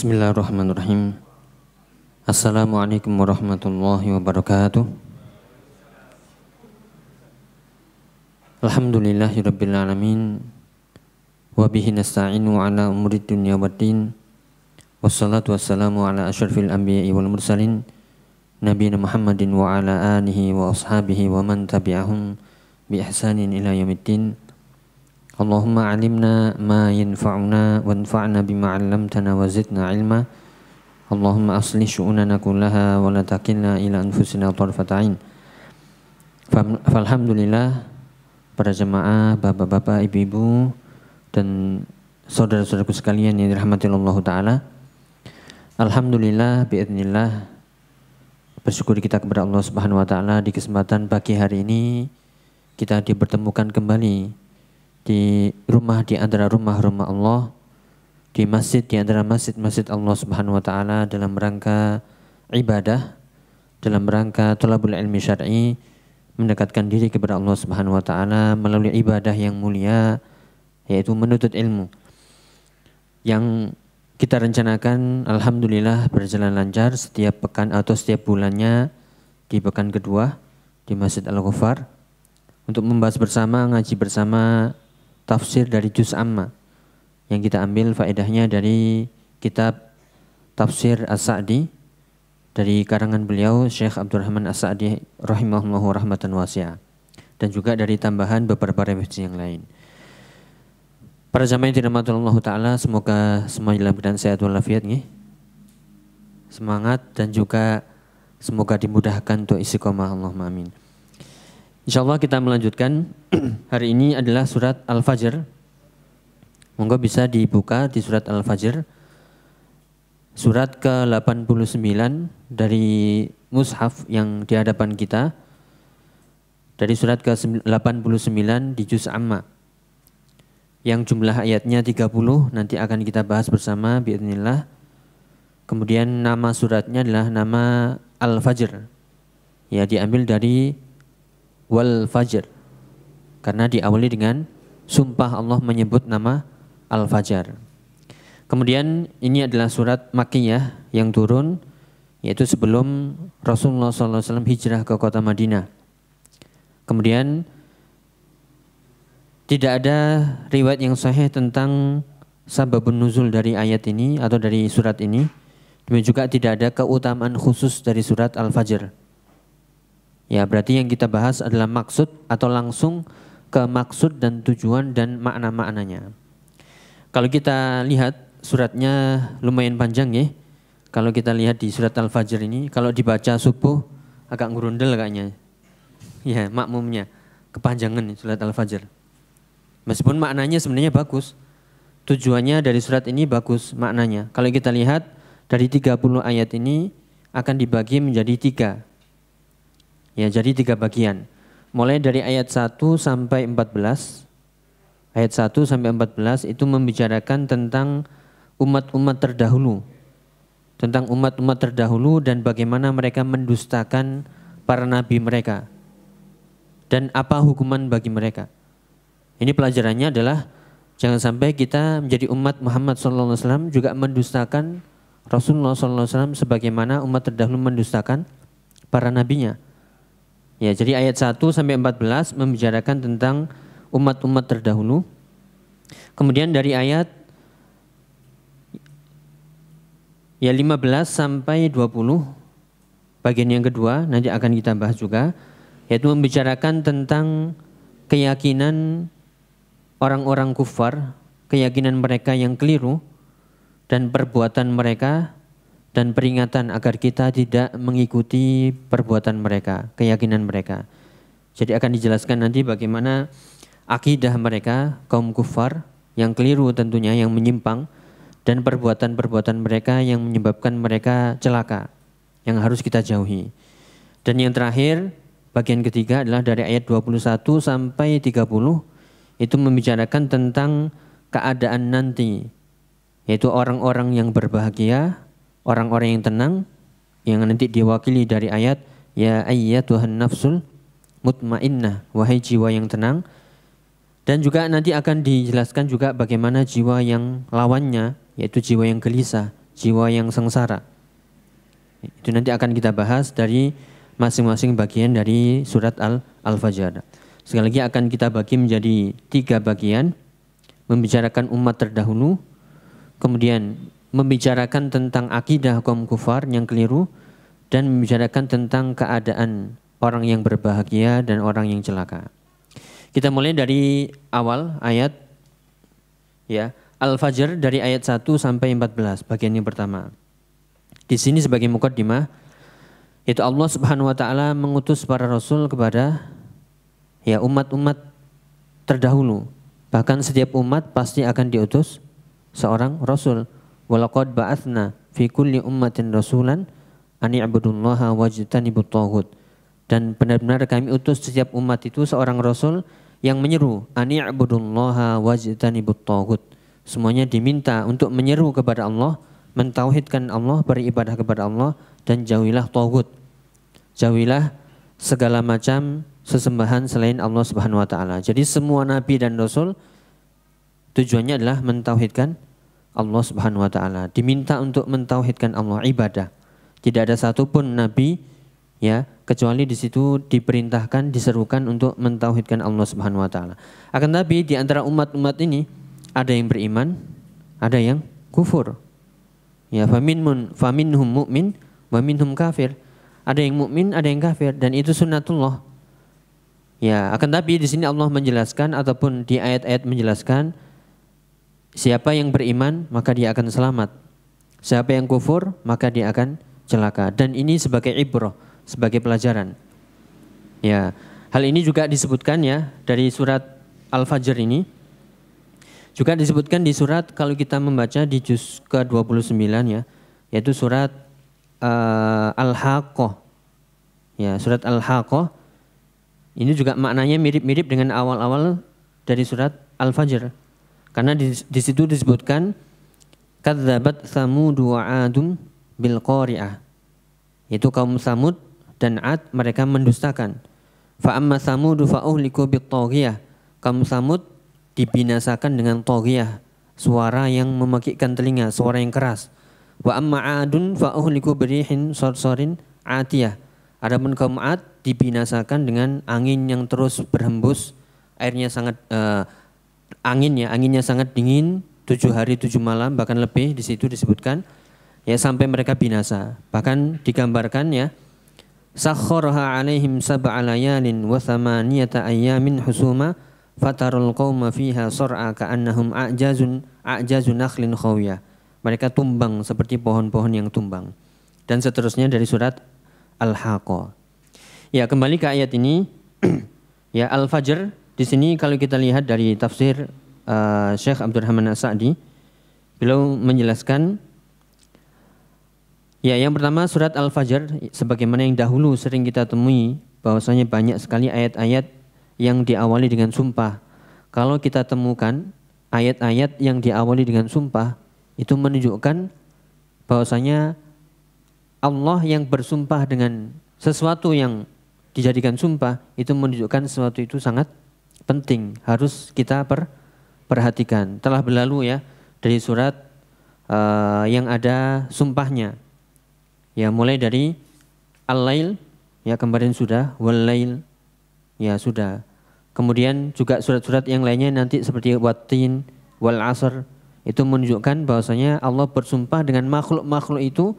Bismillahirrahmanirrahim. Assalamualaikum warahmatullahi wabarakatuh. Alhamdulillahirabbil alamin. Wa bihi nasta'inu ala umurid dunya waddin. Wassalatu wassalamu ala asyrafil anbiya'i wal mursalin nabiyina Muhammadin wa ala alihi wa ashabihi wa man tabi'ahum bi ihsanin ila yaumiddin. Allahumma alimna ma yanfa'una wanfa'na bima 'allamtana wa zidna ilma. Allahumma aslih syu'unana kullaha wa la takilna ila anfusina tarfata 'ain. Alhamdulillah, para jemaah, bapak-bapak, ibu-ibu dan saudara-saudaraku sekalian yang dirahmati Allah Ta'ala. Alhamdulillah biidznillah, bersyukur kita kepada Allah Subhanahu wa taala di kesempatan pagi hari ini kita dipertemukan kembali di rumah di antara rumah-rumah Allah, di masjid di antara masjid-masjid Allah Subhanahu wa taala dalam rangka ibadah, dalam rangka thalabul ilmi syar'i, mendekatkan diri kepada Allah Subhanahu wa taala melalui ibadah yang mulia yaitu menuntut ilmu. Yang kita rencanakan alhamdulillah berjalan lancar setiap pekan atau setiap bulannya di pekan kedua di Masjid Al-Ghufar untuk membahas bersama, ngaji bersama tafsir dari Juz Amma yang kita ambil faedahnya dari kitab Tafsir As-Sa'di dari karangan beliau Syekh Abdurrahman As-Sa'di rahimahullahu rahmatan wasi'ah, dan juga dari tambahan beberapa revisi yang lain. Para jamaah yang dirahmati Allah Ta'ala, semoga semua dalam keadaan sehat walafiat, semangat dan juga semoga dimudahkan untuk istiqomah, Allahumma amin. InsyaAllah kita melanjutkan. Hari ini adalah surat Al-Fajr. Monggo bisa dibuka di surat Al-Fajr, surat ke-89 dari mushaf yang di hadapan kita, dari surat ke-89 di Juz Amma yang jumlah ayatnya 30, nanti akan kita bahas bersama biidznillah. Kemudian nama suratnya adalah nama Al-Fajr, ya, diambil dari Wal Fajr karena diawali dengan sumpah Allah menyebut nama Al-Fajr. Kemudian ini adalah surat Makkiyah yang turun yaitu sebelum Rasulullah SAW hijrah ke kota Madinah. Kemudian tidak ada riwayat yang sahih tentang sababun nuzul dari ayat ini atau dari surat ini. Demikian juga tidak ada keutamaan khusus dari surat Al-Fajr. Ya, berarti yang kita bahas adalah maksud atau langsung ke maksud dan tujuan dan makna-maknanya. Kalau kita lihat suratnya lumayan panjang ya. Kalau kita lihat di surat Al-Fajr ini, kalau dibaca subuh agak ngurundel kayaknya. Ya, makmumnya kepanjangan surat Al-Fajr. Meskipun maknanya sebenarnya bagus. Tujuannya dari surat ini bagus maknanya. Kalau kita lihat dari 30 ayat ini akan dibagi menjadi 3. Ya, jadi 3 bagian. Mulai dari ayat 1 sampai 14. Ayat 1 sampai 14 itu membicarakan tentang umat-umat terdahulu. Tentang umat-umat terdahulu dan bagaimana mereka mendustakan para nabi mereka. Dan apa hukuman bagi mereka. Ini pelajarannya adalah jangan sampai kita menjadi umat Muhammad SAW juga mendustakan Rasulullah SAW sebagaimana umat terdahulu mendustakan para nabinya. Ya, jadi ayat 1 sampai 14 membicarakan tentang umat-umat terdahulu. Kemudian dari ayat 15 sampai 20 bagian yang kedua nanti akan kita bahas juga, yaitu membicarakan tentang keyakinan orang-orang kufar, keyakinan mereka yang keliru dan perbuatan mereka, dan peringatan agar kita tidak mengikuti perbuatan mereka, keyakinan mereka. Jadi akan dijelaskan nanti bagaimana akidah mereka, kaum kufar, yang keliru tentunya, yang menyimpang, dan perbuatan-perbuatan mereka yang menyebabkan mereka celaka, yang harus kita jauhi. Dan yang terakhir, bagian ketiga adalah dari ayat 21 sampai 30, itu membicarakan tentang keadaan nanti, yaitu orang-orang yang berbahagia, orang-orang yang tenang, yang nanti diwakili dari ayat ya ayyatuhan nafsul mutmainnah, wahai jiwa yang tenang. Dan juga nanti akan dijelaskan juga bagaimana jiwa yang lawannya, yaitu jiwa yang gelisah, jiwa yang sengsara. Itu nanti akan kita bahas dari masing-masing bagian dari surat Al-Fajr. Sekali lagi akan kita bagi menjadi 3 bagian. Membicarakan umat terdahulu, kemudian membicarakan tentang akidah kaum kufar yang keliru, dan membicarakan tentang keadaan orang yang berbahagia dan orang yang celaka. Kita mulai dari awal ayat ya, Al-Fajr dari ayat 1 sampai 14, bagian yang pertama. Di sini sebagai muqaddimah, itu Allah Subhanahu wa taala mengutus para rasul kepada ya umat-umat terdahulu. Bahkan setiap umat pasti akan diutus seorang rasul. Walaqad ba'atsna fi kulli ummatin rasulan an i'budullaha wajtanibut taghut. Dan benar-benar kami utus setiap umat itu seorang rasul yang menyeru an i'budullaha wajtanibut taghut. Semuanya diminta untuk menyeru kepada Allah, mentauhidkan Allah, beribadah kepada Allah, dan jauhilah taghut. Jauhilah segala macam sesembahan selain Allah Subhanahu wa taala. Jadi semua nabi dan rasul tujuannya adalah mentauhidkan Allah Subhanahu wa taala. Diminta untuk mentauhidkan Allah, ibadah. Tidak ada satupun nabi ya kecuali di situ diperintahkan, diserukan untuk mentauhidkan Allah Subhanahu wa taala. Akan tapi di antara umat-umat ini ada yang beriman, ada yang kufur. Ya, faminhum mu'min wa minhum kafir. Ada yang mukmin, ada yang kafir, dan itu sunnatullah. Ya, akan tapi di sini Allah menjelaskan ataupun di ayat-ayat menjelaskan siapa yang beriman maka dia akan selamat. Siapa yang kufur maka dia akan celaka. Dan ini sebagai ibrah, sebagai pelajaran. Ya, hal ini juga disebutkan ya dari surat Al-Fajr ini. Juga disebutkan di surat kalau kita membaca di juz ke-29 ya, yaitu surat Al-Haqqah. Ya, surat Al-Haqqah. Ini juga maknanya mirip-mirip dengan awal-awal dari surat Al-Fajr. Karena di situ disebutkan kadzabat Tsamud wa 'Adum bil qari'ah. Itu kaum Samud dan 'Ad mereka mendustakan. Fa amma Tsamud fa uhliku bit taghiyah. Kaum Samud dibinasakan dengan taghiyah, suara yang memekikkan telinga, suara yang keras. Wa amma 'Adun fa uhliku birihin sarsarin 'atiyah. Adapun kaum 'Ad dibinasakan dengan angin yang terus berhembus, airnya sangat anginnya sangat dingin, 7 hari 7 malam bahkan lebih di situ disebutkan ya sampai mereka binasa. Bahkan digambarkan ya sakhkharaha 'alaihim sab'a layalin wa thamaniyata ayyamin husuma fatarul qauma fiha sar'a ka'annahum a'jazu nakhlin khawiyah. Mereka tumbang seperti pohon-pohon yang tumbang. Dan seterusnya dari surat Al-Haqqah. Ya, kembali ke ayat ini. Ya, Al-Fajr di sini kalau kita lihat dari tafsir Syekh Abdurrahman As-Sa'di, beliau menjelaskan ya yang pertama surat Al-Fajr sebagaimana yang dahulu sering kita temui bahwasanya banyak sekali ayat-ayat yang diawali dengan sumpah. Kalau kita temukan ayat-ayat yang diawali dengan sumpah, itu menunjukkan bahwasanya Allah yang bersumpah dengan sesuatu yang dijadikan sumpah, itu menunjukkan sesuatu itu sangat penting, harus kita perhatikan. Telah berlalu ya dari surat yang ada sumpahnya. Ya, mulai dari Al-Lail, ya kemarin sudah, Wal-Lail, ya sudah. Kemudian juga surat-surat yang lainnya nanti seperti Wat-Tin, Wal-Asr, itu menunjukkan bahwasanya Allah bersumpah dengan makhluk-makhluk itu.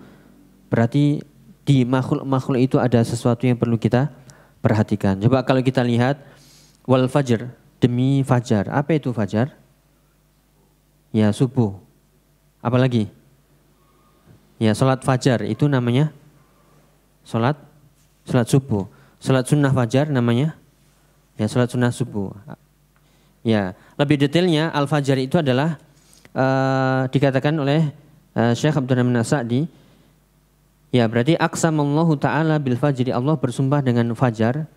Berarti di makhluk-makhluk itu ada sesuatu yang perlu kita perhatikan. Coba kalau kita lihat wal fajr, demi fajar. Apa itu fajar? Ya, subuh. Apalagi? Ya, salat fajar itu namanya salat subuh. Salat sunnah fajar namanya ya salat sunnah subuh. Ya, lebih detailnya al-fajr itu adalah dikatakan oleh Syekh Abdurrahman As-Sa'di. Ya, berarti aqsamallahu ta'ala bil fajri, Allah bersumpah dengan fajar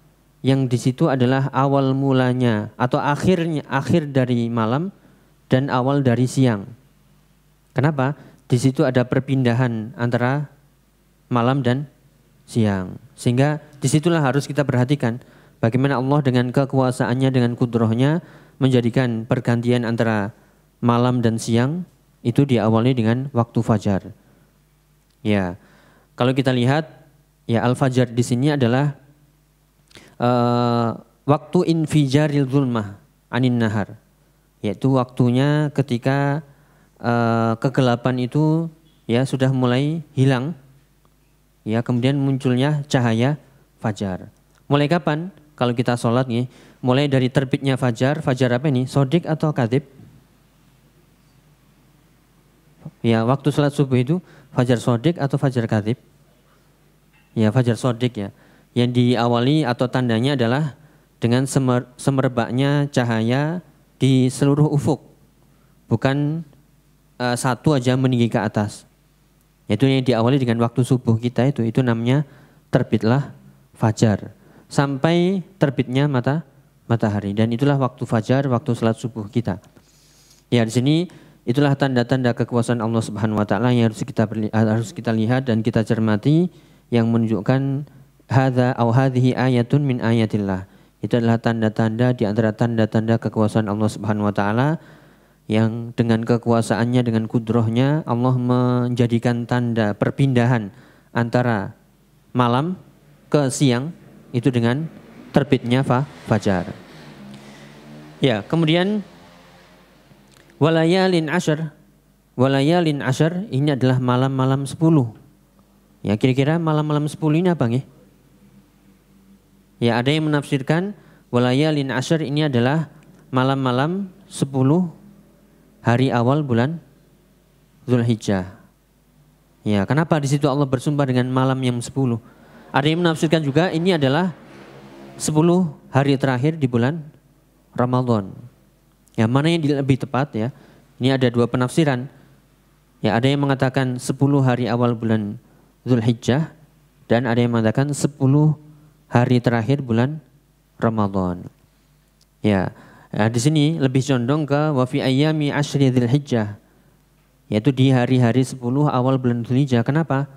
yang di situ adalah awal mulanya atau akhir dari malam dan awal dari siang. Kenapa? Di situ ada perpindahan antara malam dan siang. Sehingga disitulah harus kita perhatikan bagaimana Allah dengan kekuasaannya, dengan kudrahnya menjadikan pergantian antara malam dan siang itu diawali dengan waktu fajar. Ya, kalau kita lihat ya al-fajr di sini adalah waktu infijaril zulmah anin nahar, yaitu waktunya ketika kegelapan itu ya sudah mulai hilang, ya kemudian munculnya cahaya fajar. Mulai kapan? Kalau kita sholat nih, mulai dari terbitnya fajar. Fajar apa ini? Sodik atau kadhib? Ya, waktu sholat subuh itu fajar sodik atau fajar kadhib? Ya, fajar sodik ya. Yang diawali atau tandanya adalah dengan semerbaknya cahaya di seluruh ufuk. Bukan satu aja meninggi ke atas. Yaitu yang diawali dengan waktu subuh kita itu namanya terbitlah fajar. Sampai terbitnya matahari, dan itulah waktu fajar, waktu salat subuh kita. Ya, di sini itulah tanda-tanda kekuasaan Allah Subhanahu wa taala yang harus kita lihat dan kita cermati, yang menunjukkan hadza au hadhihi ayatun min ayatillah. Itu adalah tanda-tanda di antara tanda-tanda kekuasaan Allah Subhanahu wa taala, yang dengan kekuasaannya, dengan kudrohnya Allah menjadikan tanda perpindahan antara malam ke siang itu dengan terbitnya fajar. Ya, kemudian walayalin asyr. Walayalin asyr ini adalah malam-malam 10. Ya, kira-kira malam-malam 10 ini apa nggih? Ya, ada yang menafsirkan walayalin asyr ini adalah malam-malam 10 hari awal bulan Zulhijjah. Ya, kenapa di situ Allah bersumpah dengan malam yang 10? Ada yang menafsirkan juga ini adalah 10 hari terakhir di bulan Ramadan. Ya, mana yang lebih tepat ya? Ini ada dua penafsiran. Ya, ada yang mengatakan 10 hari awal bulan Zulhijjah, dan ada yang mengatakan 10 hari terakhir bulan Ramadan. Ya, di sini lebih condong ke wa fi ayyami asyri Dzulhijjah, yaitu di hari-hari 10 awal bulan Dzulhijjah. Kenapa?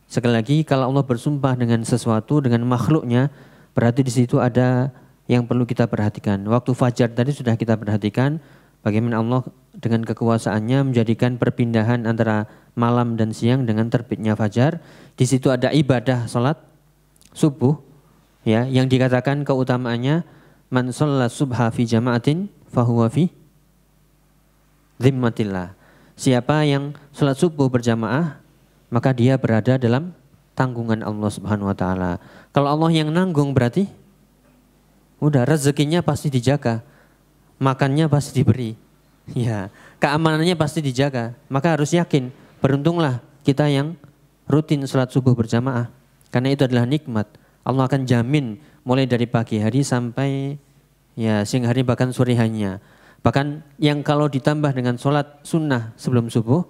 Sekali lagi, kalau Allah bersumpah dengan sesuatu, dengan makhluknya, berarti di situ ada yang perlu kita perhatikan. Waktu fajar tadi sudah kita perhatikan bagaimana Allah dengan kekuasaannya menjadikan perpindahan antara malam dan siang dengan terbitnya fajar. Di situ ada ibadah salat subuh, ya, yang dikatakan keutamaannya man shalla subha fi jama'atin fahuwa fi dhimmatillah. Siapa yang salat subuh berjamaah, maka dia berada dalam tanggungan Allah Subhanahu wa taala. Kalau Allah yang nanggung berarti udah rezekinya pasti dijaga, makannya pasti diberi. Ya, keamanannya pasti dijaga. Maka harus yakin, beruntunglah kita yang rutin salat subuh berjamaah. Karena itu adalah nikmat. Allah akan jamin mulai dari pagi hari sampai ya siang hari, bahkan sore harinya. Bahkan yang kalau ditambah dengan sholat sunnah sebelum subuh,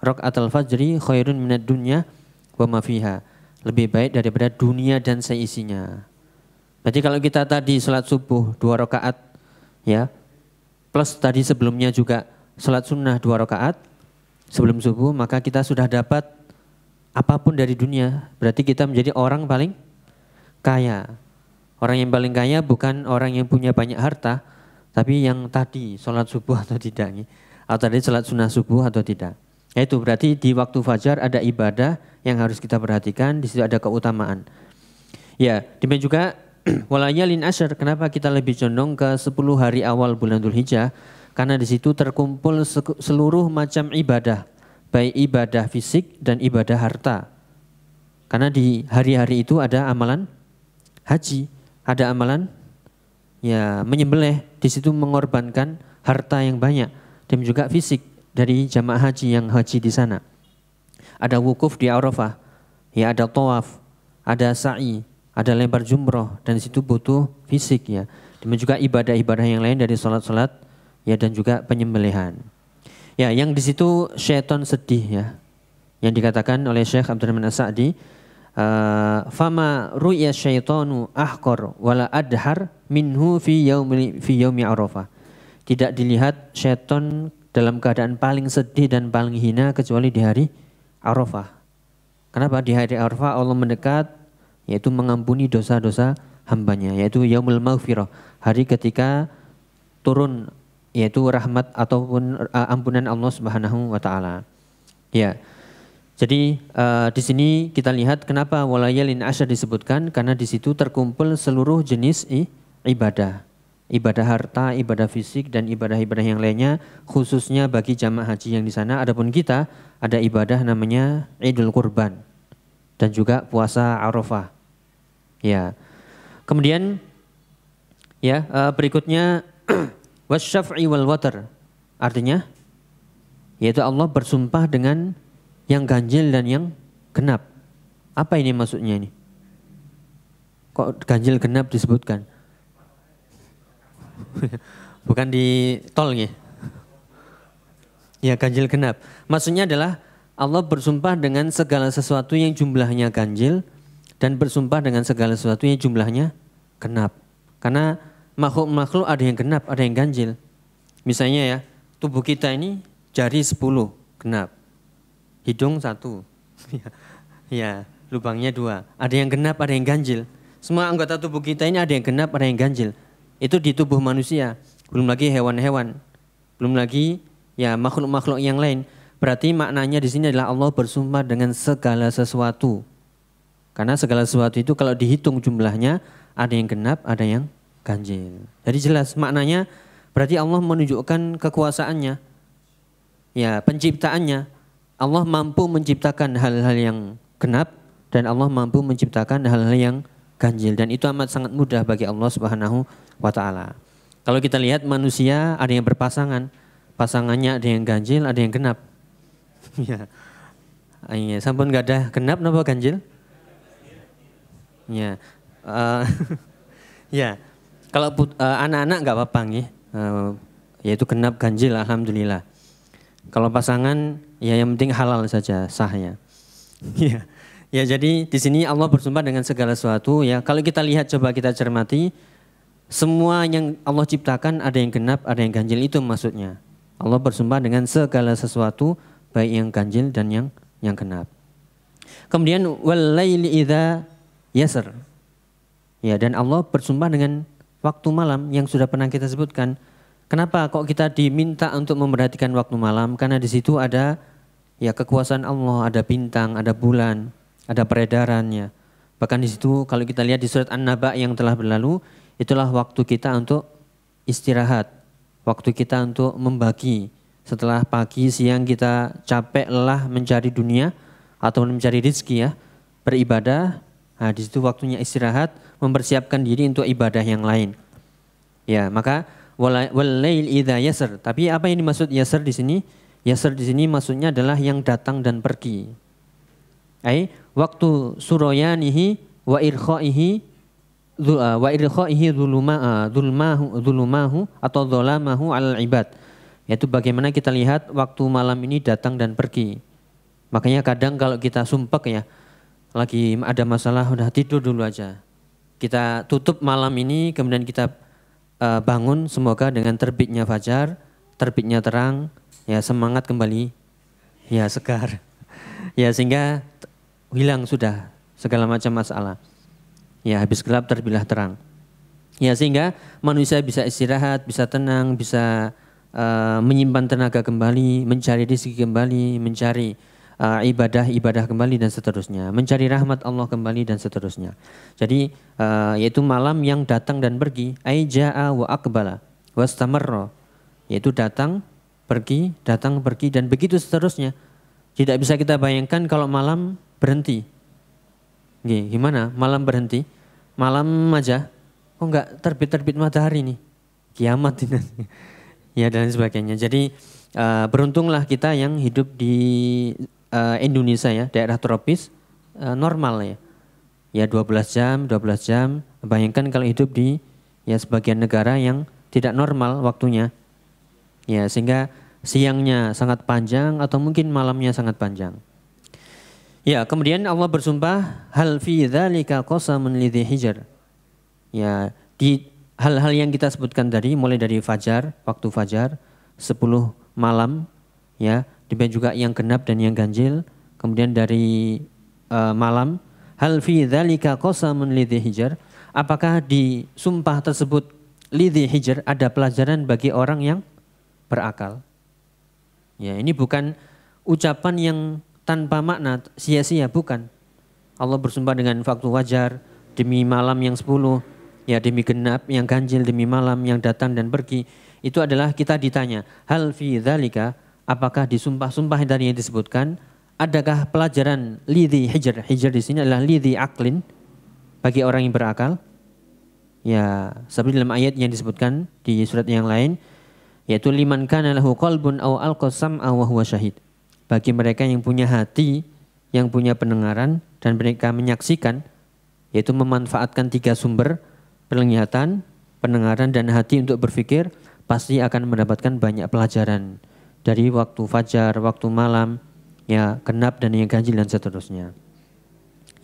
rakaatul fajri khairun minad dunya wa ma fiha, lebih baik daripada dunia dan seisinya. Jadi kalau kita tadi sholat subuh 2 rakaat, ya, plus tadi sebelumnya juga sholat sunnah 2 rakaat sebelum subuh, maka kita sudah dapat apapun dari dunia. Berarti kita menjadi orang paling kaya. Orang yang paling kaya bukan orang yang punya banyak harta, tapi yang tadi sholat subuh atau tidak, atau tadi sholat sunnah subuh atau tidak. Itu berarti di waktu fajar ada ibadah yang harus kita perhatikan, di situ ada keutamaan. Ya, demikian juga walayalin asyr. Kenapa kita lebih condong ke 10 hari awal bulan Dzulhijjah? Karena di situ terkumpul seluruh macam ibadah, baik ibadah fisik dan ibadah harta. Karena di hari-hari itu ada amalan haji, ada amalan ya menyembelih, di situ mengorbankan harta yang banyak, dan juga fisik dari jamaah haji yang haji di sana. Ada wukuf di Arafah, ya, ada tawaf, ada sa'i, ada lempar jumroh, dan di situ butuh fisik, ya. Dan juga ibadah-ibadah yang lain dari salat-salat, ya, dan juga penyembelihan. Ya, yang di situ syaitan sedih, ya. Yang dikatakan oleh Syekh Abdurrahman As-Sa'di, fama ru'ya syaitanu ahqar wala adhar minhu fi yaumi Arafah. Tidak dilihat syaitan dalam keadaan paling sedih dan paling hina kecuali di hari Arafah. Kenapa? Di hari Arafah Allah mendekat, yaitu mengampuni dosa-dosa hambanya, yaitu yaumul maghfirah, hari ketika turun yaitu rahmat ataupun ampunan Allah Subhanahu wa taala. Ya. Jadi di sini kita lihat kenapa walayalin asyar disebutkan, karena di situ terkumpul seluruh jenis ibadah. Ibadah harta, ibadah fisik, dan ibadah-ibadah yang lainnya, khususnya bagi jamaah haji yang di sana. Adapun kita ada ibadah namanya Idul Kurban dan juga puasa Arafah. Ya. Kemudian ya berikutnya wasyaf'i wal watar. Artinya yaitu Allah bersumpah dengan yang ganjil dan yang genap. Apa ini maksudnya ini? Kok ganjil genap disebutkan? Bukan di tol ya. Ya, ganjil genap. Maksudnya adalah Allah bersumpah dengan segala sesuatu yang jumlahnya ganjil dan bersumpah dengan segala sesuatu yang jumlahnya genap. Karena makhluk-makhluk ada yang genap, ada yang ganjil. Misalnya ya, tubuh kita ini jari 10 genap. Hidung 1. Ya, lubangnya 2. Ada yang genap, ada yang ganjil. Semua anggota tubuh kita ini ada yang genap, ada yang ganjil. Itu di tubuh manusia. Belum lagi hewan-hewan. Belum lagi ya makhluk-makhluk yang lain. Berarti maknanya di sini adalah Allah bersumpah dengan segala sesuatu. Karena segala sesuatu itu kalau dihitung jumlahnya ada yang genap, ada yang ganjil. Jadi jelas maknanya berarti Allah menunjukkan kekuasaannya. Ya, penciptaannya. Allah mampu menciptakan hal-hal yang genap dan Allah mampu menciptakan hal-hal yang ganjil, dan itu amat sangat mudah bagi Allah Subhanahu wa taala. Kalau kita lihat manusia ada yang berpasangan, pasangannya ada yang ganjil, ada yang genap. Ya. Iya, sampun enggak ada genap napa ganjil? Ya. Ya. Kalau anak-anak enggak apa-apa nggih. Yaitu genap ganjil alhamdulillah. Kalau pasangan ya yang penting halal saja sahnya. Ya. Ya, jadi di sini Allah bersumpah dengan segala sesuatu ya. Kalau kita lihat, coba kita cermati, semua yang Allah ciptakan ada yang genap, ada yang ganjil, itu maksudnya. Allah bersumpah dengan segala sesuatu, baik yang ganjil dan yang genap. Kemudian wal laili idza yasr. Ya, dan Allah bersumpah dengan waktu malam yang sudah pernah kita sebutkan. Kenapa kok kita diminta untuk memperhatikan waktu malam? Karena di situ ada ya kekuasaan Allah, ada bintang, ada bulan, ada peredarannya. Bahkan di situ kalau kita lihat di surat An-Naba yang telah berlalu, itulah waktu kita untuk istirahat. Waktu kita untuk membagi. Setelah pagi, siang kita capek, lelah mencari dunia atau mencari rezeki ya, beribadah. Nah, di situ waktunya istirahat, mempersiapkan diri untuk ibadah yang lain. Ya, maka wal lail idza yasr. Tapi apa yang dimaksud yasr di sini? Yasr di sini maksudnya adalah yang datang dan pergi. Waktu suroyanihi wa irkhaihi dzulumahu atau dzalamahu 'alal ibad. Yaitu bagaimana kita lihat waktu malam ini datang dan pergi. Makanya kadang kalau kita sumpek ya, lagi ada masalah udah tidur dulu aja. Kita tutup malam ini kemudian kita bangun semoga dengan terbitnya fajar, terbitnya terang, ya semangat kembali, ya segar. Ya sehingga hilang sudah segala macam masalah. Ya habis gelap terbilah terang. Ya sehingga manusia bisa istirahat, bisa tenang, bisa menyimpan tenaga kembali, mencari rezeki kembali, mencari ibadah-ibadah kembali dan seterusnya. Mencari rahmat Allah kembali dan seterusnya. Jadi yaitu malam yang datang dan pergi. Ai jaa wa aqbala wastamarra. Yaitu datang, pergi dan begitu seterusnya. Tidak bisa kita bayangkan kalau malam berhenti. Gimana? Malam berhenti? Malam aja? Kok enggak terbit-terbit matahari nih? Kiamat ini. Ya dan sebagainya. Jadi beruntunglah kita yang hidup di Indonesia ya, daerah tropis normal ya. Ya 12 jam. Bayangkan kalau hidup di ya sebagian negara yang tidak normal waktunya. Ya sehingga siangnya sangat panjang atau mungkin malamnya sangat panjang. Ya, kemudian Allah bersumpah hal fi dzalika qasamun lidzi hijr. Ya, di hal-hal yang kita sebutkan tadi mulai dari fajar, waktu fajar, 10 malam ya, demikian juga yang genap dan yang ganjil, kemudian dari malam hal fi dzalika qasamun lidzi hijr. Apakah di sumpah tersebut lidzi hijr ada pelajaran bagi orang yang berakal? Ya, ini bukan ucapan yang tanpa makna, sia-sia, bukan. Allah bersumpah dengan waktu wajar, demi malam yang 10, ya demi genap yang ganjil, demi malam yang datang dan pergi. Itu adalah kita ditanya, hal fi dzalika, apakah di sumpah-sumpah yang tadi yang disebutkan, adakah pelajaran lidhi hijr? Hijr di sini adalah lidhi aklin, bagi orang yang berakal. Ya, seperti dalam ayat yang disebutkan di surat yang lain, yaitu liman kana lahu qalbun aw alqa sam'a wa huwa syahid. Bagi mereka yang punya hati, yang punya pendengaran dan mereka menyaksikan, yaitu memanfaatkan 3 sumber, penglihatan, pendengaran dan hati untuk berpikir, pasti akan mendapatkan banyak pelajaran dari waktu fajar, waktu malam, ya genap dan yang ganjil dan seterusnya.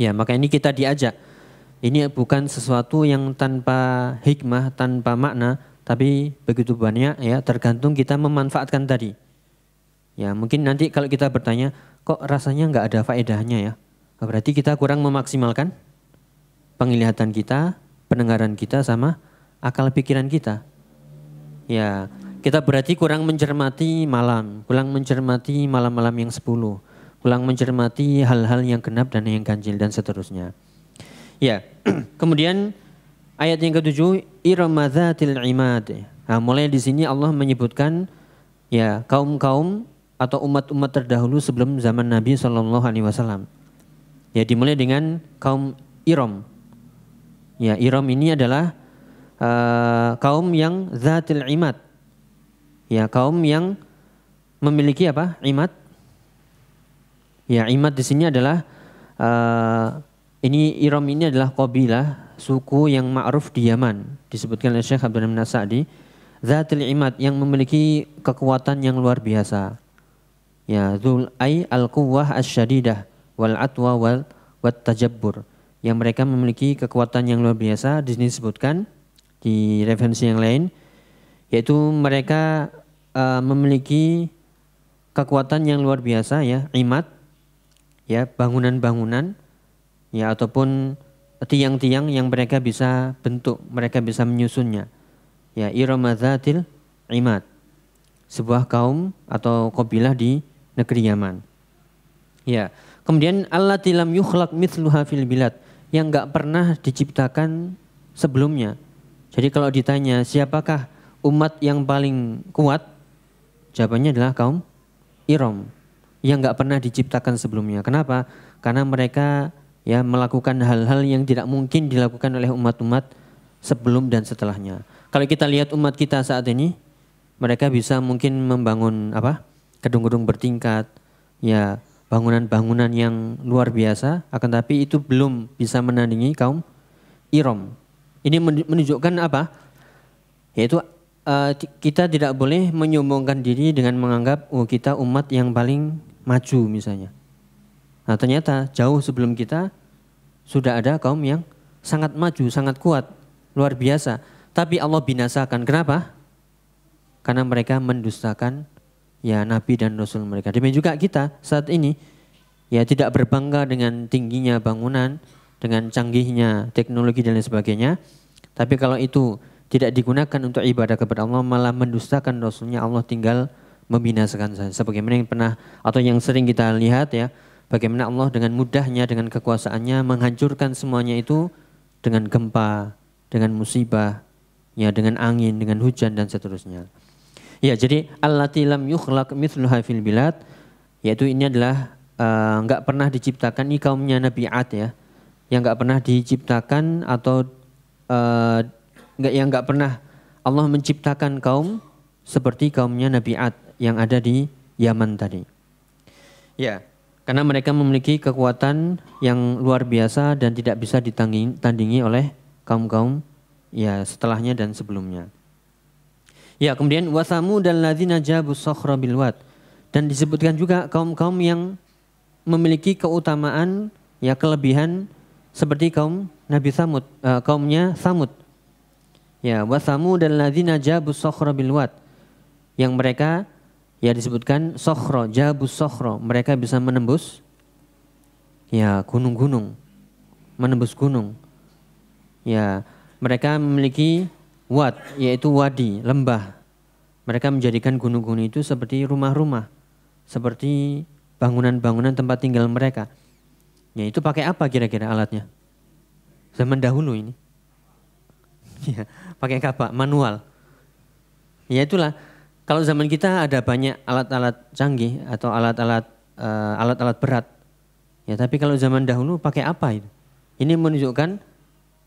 Ya, maka ini kita diajak. Ini bukan sesuatu yang tanpa hikmah, tanpa makna, tapi begitu banyak, ya tergantung kita memanfaatkan tadi. Ya, mungkin nanti kalau kita bertanya, kok rasanya nggak ada faedahnya ya? Berarti kita kurang memaksimalkan penglihatan kita, pendengaran kita sama akal pikiran kita. Ya, kita berarti kurang mencermati malam, kurang mencermati malam-malam yang 10, kurang mencermati hal-hal yang genap dan yang ganjil dan seterusnya. Ya, kemudian ayat yang ke-7, Irama dzatil imad. Nah, mulai di sini Allah menyebutkan ya kaum-kaum atau umat-umat terdahulu sebelum zaman Nabi SAW. Ya, dimulai dengan kaum Iram. Ya, Iram ini adalah kaum yang dzatil imad. Ya, kaum yang memiliki apa? Imad. Ya, imad di sini adalah ini Iram ini adalah qabilah, suku yang ma'ruf di Yaman, disebutkan oleh Syekh Abdul Rahman As-Sa'di, dzatil imad, yang memiliki kekuatan yang luar biasa. Ya, dzul ay al-quwwah asy-syadidah wal atwa wal tajabbur. Yang mereka memiliki kekuatan yang luar biasa, di sini disebutkan di referensi yang lain, yaitu mereka memiliki kekuatan yang luar biasa, ya, imad, ya, bangunan-bangunan, ya, ataupun tiang-tiang yang mereka bisa bentuk, mereka bisa menyusunnya. Ya, Irama dzatil imad, sebuah kaum atau qabilah di negeri Yaman. Ya, kemudian allati lam yukhlaq mithluha fil bilad, yang enggak pernah diciptakan sebelumnya. Jadi kalau ditanya siapakah umat yang paling kuat, jawabannya adalah kaum Iram yang enggak pernah diciptakan sebelumnya. Kenapa? Karena mereka ya melakukan hal-hal yang tidak mungkin dilakukan oleh umat-umat sebelum dan setelahnya. Kalau kita lihat umat kita saat ini, mereka bisa mungkin membangun apa? Gedung-gedung bertingkat, ya, bangunan-bangunan yang luar biasa, akan tapi itu belum bisa menandingi kaum Iram. Ini menunjukkan apa? Yaitu kita tidak boleh menyombongkan diri dengan menganggap kita umat yang paling maju misalnya. Nah, ternyata jauh sebelum kita sudah ada kaum yang sangat maju, sangat kuat, luar biasa. Tapi Allah binasakan. Kenapa? Karena mereka mendustakan ya Nabi dan Rasul mereka. Demikian juga kita saat ini ya tidak berbangga dengan tingginya bangunan, dengan canggihnya teknologi dan lain sebagainya. Tapi kalau itu tidak digunakan untuk ibadah kepada Allah, malah mendustakan Rasulnya, Allah tinggal membinasakan saja. Sebagaimana yang pernah atau yang sering kita lihat ya, bagaimana Allah dengan mudahnya, dengan kekuasaannya menghancurkan semuanya itu dengan gempa, dengan musibah, ya, dengan angin, dengan hujan dan seterusnya. Ya, jadi allati lam yukhlaq mithluha fil bilad, yaitu ini adalah enggak pernah diciptakan, ini kaumnya Nabi Ad ya, yang enggak pernah diciptakan atau yang enggak pernah Allah menciptakan kaum seperti kaumnya Nabi Ad yang ada di Yaman tadi. Ya. Karena mereka memiliki kekuatan yang luar biasa dan tidak bisa ditandingi oleh kaum-kaum ya setelahnya dan sebelumnya. Ya, kemudian wasamu dan ladzina jabus sakhra bil wad, dan disebutkan juga kaum-kaum yang memiliki keutamaan ya kelebihan seperti kaum Nabi Tsamud, kaumnya Tsamud. Ya, wasamu dan ladzina jabus sakhra bil wad, yang mereka ya disebutkan sokhro, jabus sokhro, mereka bisa menembus ya gunung-gunung, menembus gunung. Ya, mereka memiliki wad, yaitu wadi, lembah. Mereka menjadikan gunung-gunung itu seperti rumah-rumah, seperti bangunan-bangunan tempat tinggal mereka. Ya itu pakai apa kira-kira alatnya? Zaman dahulu ini. Ya, pakai apa? Manual. Ya itulah. Kalau zaman kita ada banyak alat-alat canggih atau alat-alat berat. Ya tapi kalau zaman dahulu pakai apa itu? Ini menunjukkan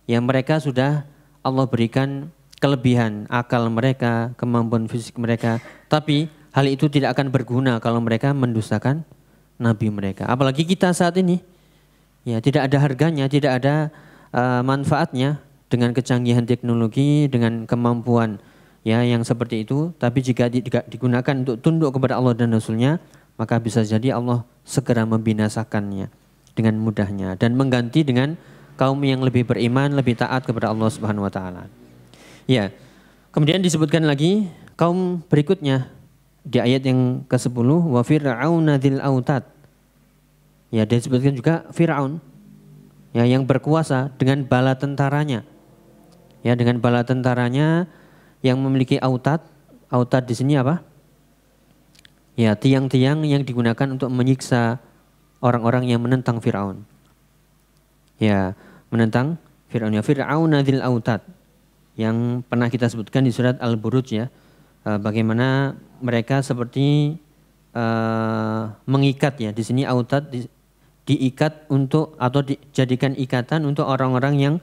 ya mereka sudah Allah berikan kelebihan akal mereka, kemampuan fisik mereka. Tapi hal itu tidak akan berguna kalau mereka mendustakan Nabi mereka. Apalagi kita saat ini. Ya tidak ada harganya, tidak ada manfaatnya dengan kecanggihan teknologi, dengan kemampuan ya yang seperti itu. Tapi jika digunakan untuk tunduk kepada Allah dan Rasulnya, maka bisa jadi Allah segera membinasakannya dengan mudahnya dan mengganti dengan kaum yang lebih beriman, lebih taat kepada Allah Subhanahu wa taala. Ya. Kemudian disebutkan lagi kaum berikutnya di ayat yang ke-10 wa fir'auna dzil autad. Ya, disebutkan juga Firaun ya yang berkuasa dengan bala tentaranya. Ya, dengan bala tentaranya yang memiliki autad. Autad di sini apa? Ya, tiang-tiang yang digunakan untuk menyiksa orang-orang yang menentang Firaun. Ya, menentang Firaun. Ya, Fir'auna dzil autad yang pernah kita sebutkan di surat Al-Buruj ya. Bagaimana mereka seperti mengikat ya. Di sini autad diikat untuk atau dijadikan ikatan untuk orang-orang yang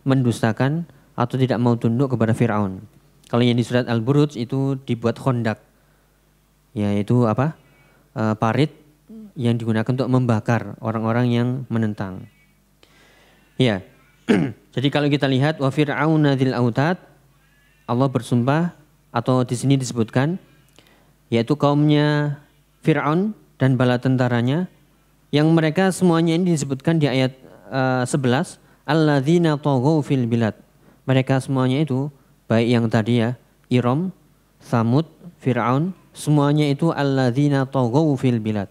mendustakan atau tidak mau tunduk kepada Firaun. Kalau yang di surat Al-Buruj itu dibuat khondak. Yaitu apa? Parit yang digunakan untuk membakar orang-orang yang menentang. Ya. Jadi kalau kita lihat wa fir'auna dzil autad, Allah bersumpah atau di sini disebutkan yaitu kaumnya Fir'aun dan bala tentaranya yang mereka semuanya ini disebutkan di ayat 11 alladzina taghaw fil bilad. Mereka semuanya itu baik yang tadi ya Iram, Tsamud, Fir'aun, semuanya itu alladzina taghaw fil bilad.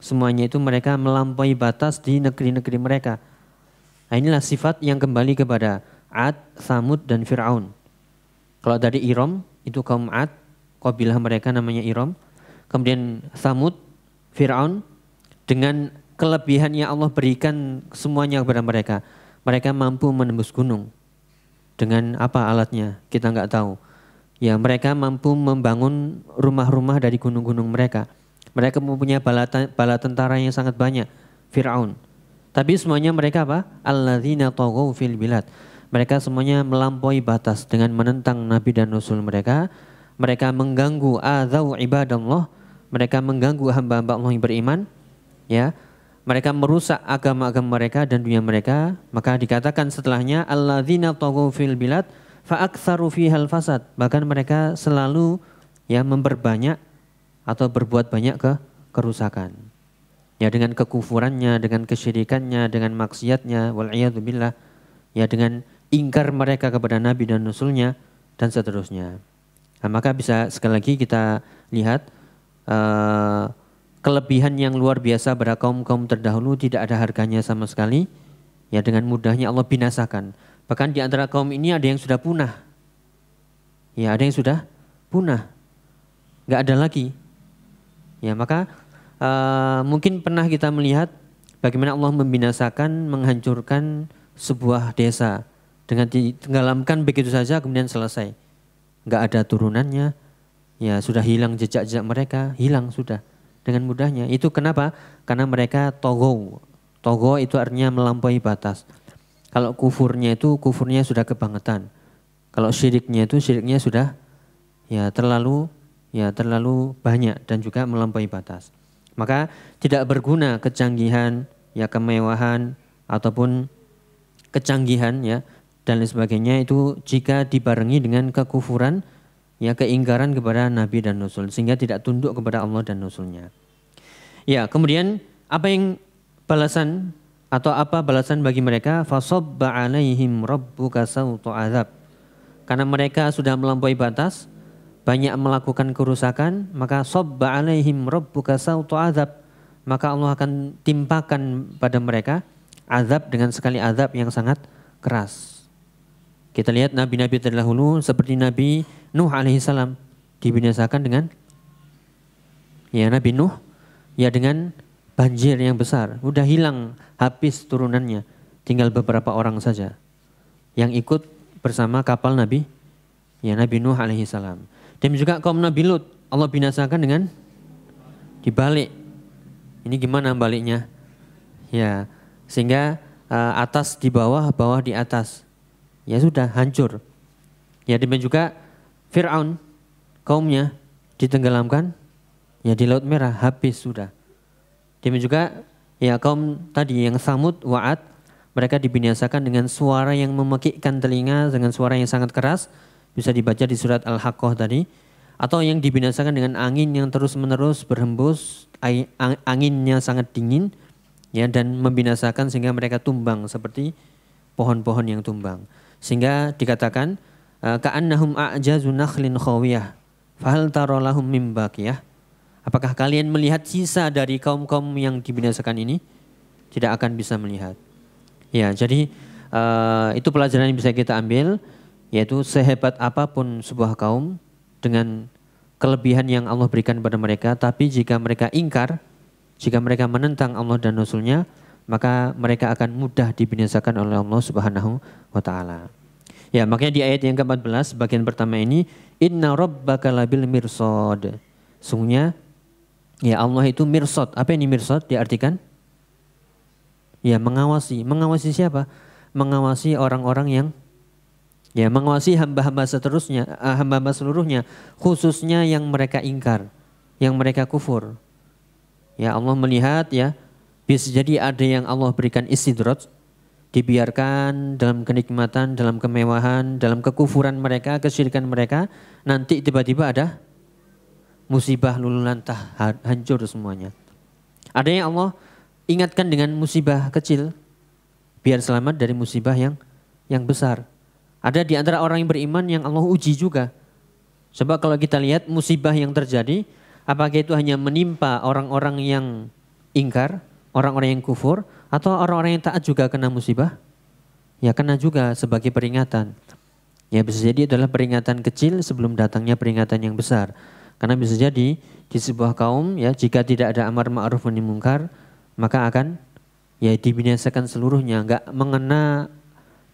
Semuanya itu mereka melampaui batas di negeri-negeri mereka. Nah, inilah sifat yang kembali kepada Ad, Tsamud dan Fir'aun. Kalau tadi Iram itu kaum Ad, kabilah mereka namanya Iram. Kemudian Tsamud, Fir'aun dengan kelebihan yang Allah berikan semuanya kepada mereka. Mereka mampu menembus gunung. Dengan apa alatnya? Kita nggak tahu. Ya, mereka mampu membangun rumah-rumah dari gunung-gunung mereka. Mereka mempunyai bala tentara yang sangat banyak. Fir'aun. Tapi semuanya mereka apa? Alladzina taghaw fil bilad. Mereka semuanya melampaui batas dengan menentang Nabi dan Rasul mereka. Mereka mengganggu adzau ibadallah. Mereka mengganggu hamba-hamba Allah yang beriman. Ya, mereka merusak agama-agama mereka dan dunia mereka. Maka dikatakan setelahnya alladzina taghaw fil bilad fa aktsaru fihal fasad. Bahkan mereka selalu ya memperbanyak atau berbuat banyak kerusakan. Ya dengan kekufurannya, dengan kesyirikannya, dengan maksiatnya, wal iyadu billah. Ya dengan ingkar mereka kepada Nabi dan Rasulnya dan seterusnya. Nah, maka bisa sekali lagi kita lihat kelebihan yang luar biasa pada kaum-kaum terdahulu tidak ada harganya sama sekali. Ya dengan mudahnya Allah binasakan. Bahkan di antara kaum ini ada yang sudah punah. Ya ada yang sudah punah. Nggak ada lagi. Ya maka mungkin pernah kita melihat bagaimana Allah membinasakan, menghancurkan sebuah desa dengan ditenggelamkan begitu saja kemudian selesai. Nggak ada turunannya. Ya sudah hilang jejak-jejak mereka, hilang sudah. Dengan mudahnya. Itu kenapa? Karena mereka taghaw. Taghaw itu artinya melampaui batas. Kalau kufurnya sudah kebangetan. Kalau syiriknya sudah terlalu banyak dan juga melampaui batas. Maka tidak berguna kecanggihan, ya kemewahan ataupun kecanggihan ya dan lain sebagainya itu jika dibarengi dengan kekufuran, ya keingkaran kepada Nabi dan Rasul sehingga tidak tunduk kepada Allah dan Rasulnya. Ya, kemudian apa balasan bagi mereka? Fasabba 'alaihim rabbuka sauta azab. Karena mereka sudah melampaui batas, banyak melakukan kerusakan, maka sabba 'alaihim rabbuka sauta azab. Maka Allah akan timpakan pada mereka azab dengan sekali azab yang sangat keras. Kita lihat nabi-nabi terdahulu seperti Nabi Nuh alaihissalam dibinasakan dengan Nabi Nuh ya dengan banjir yang besar. Udah hilang, habis turunannya. Tinggal beberapa orang saja yang ikut bersama kapal Nabi Nuh alaihi salam. Dan juga kaum Nabi Lut Allah binasakan dengan dibalik. Ini gimana baliknya? Ya, sehingga atas di bawah, bawah di atas. Ya sudah hancur. Ya, demikian juga Fir'aun kaumnya ditenggelamkan ya di Laut Merah, habis sudah. Demikian juga ya kaum tadi yang Samud, Wa'ad, mereka dibinasakan dengan suara yang memekikkan telinga, dengan suara yang sangat keras, bisa dibaca di surat Al-Haqqah tadi, atau yang dibinasakan dengan angin yang terus-menerus berhembus, anginnya sangat dingin ya, dan membinasakan sehingga mereka tumbang seperti pohon-pohon yang tumbang. Sehingga dikatakan ka'annahum a'jazu nakhlin khawiyah fahal tara lahum mim baqiyah. Apakah kalian melihat sisa dari kaum-kaum yang dibinasakan ini? Tidak akan bisa melihat. Ya, jadi itu pelajaran yang bisa kita ambil, yaitu sehebat apapun sebuah kaum dengan kelebihan yang Allah berikan pada mereka, tapi jika mereka ingkar, jika mereka menentang Allah dan Rasulnya, maka mereka akan mudah dibinasakan oleh Allah Subhanahu wa ta'ala. Ya, makanya di ayat yang ke-14 bagian pertama ini, inna rabbaka labil mirsad. Sungguhnya ya Allah itu mirsad. Apa ini mirsad diartikan? Ya, mengawasi. Mengawasi siapa? Mengawasi orang-orang yang ya mengawasi hamba-hamba seterusnya, hamba-hamba seluruhnya, khususnya yang mereka ingkar, yang mereka kufur. Ya, Allah melihat ya, bisa jadi ada yang Allah berikan istidraj, dibiarkan dalam kenikmatan, dalam kemewahan, dalam kekufuran mereka, kesyirikan mereka, nanti tiba-tiba ada musibah lulu lantah, hancur semuanya. Ada yang Allah ingatkan dengan musibah kecil, biar selamat dari musibah yang besar. Ada di antara orang yang beriman yang Allah uji juga. Sebab kalau kita lihat musibah yang terjadi, apakah itu hanya menimpa orang-orang yang ingkar, orang-orang yang kufur, atau orang-orang yang taat juga kena musibah? Ya kena juga sebagai peringatan. Ya bisa jadi adalah peringatan kecil sebelum datangnya peringatan yang besar. Karena bisa jadi di sebuah kaum ya jika tidak ada amar ma'ruf nahi munkar, maka akan ya dibinasakan seluruhnya, enggak mengena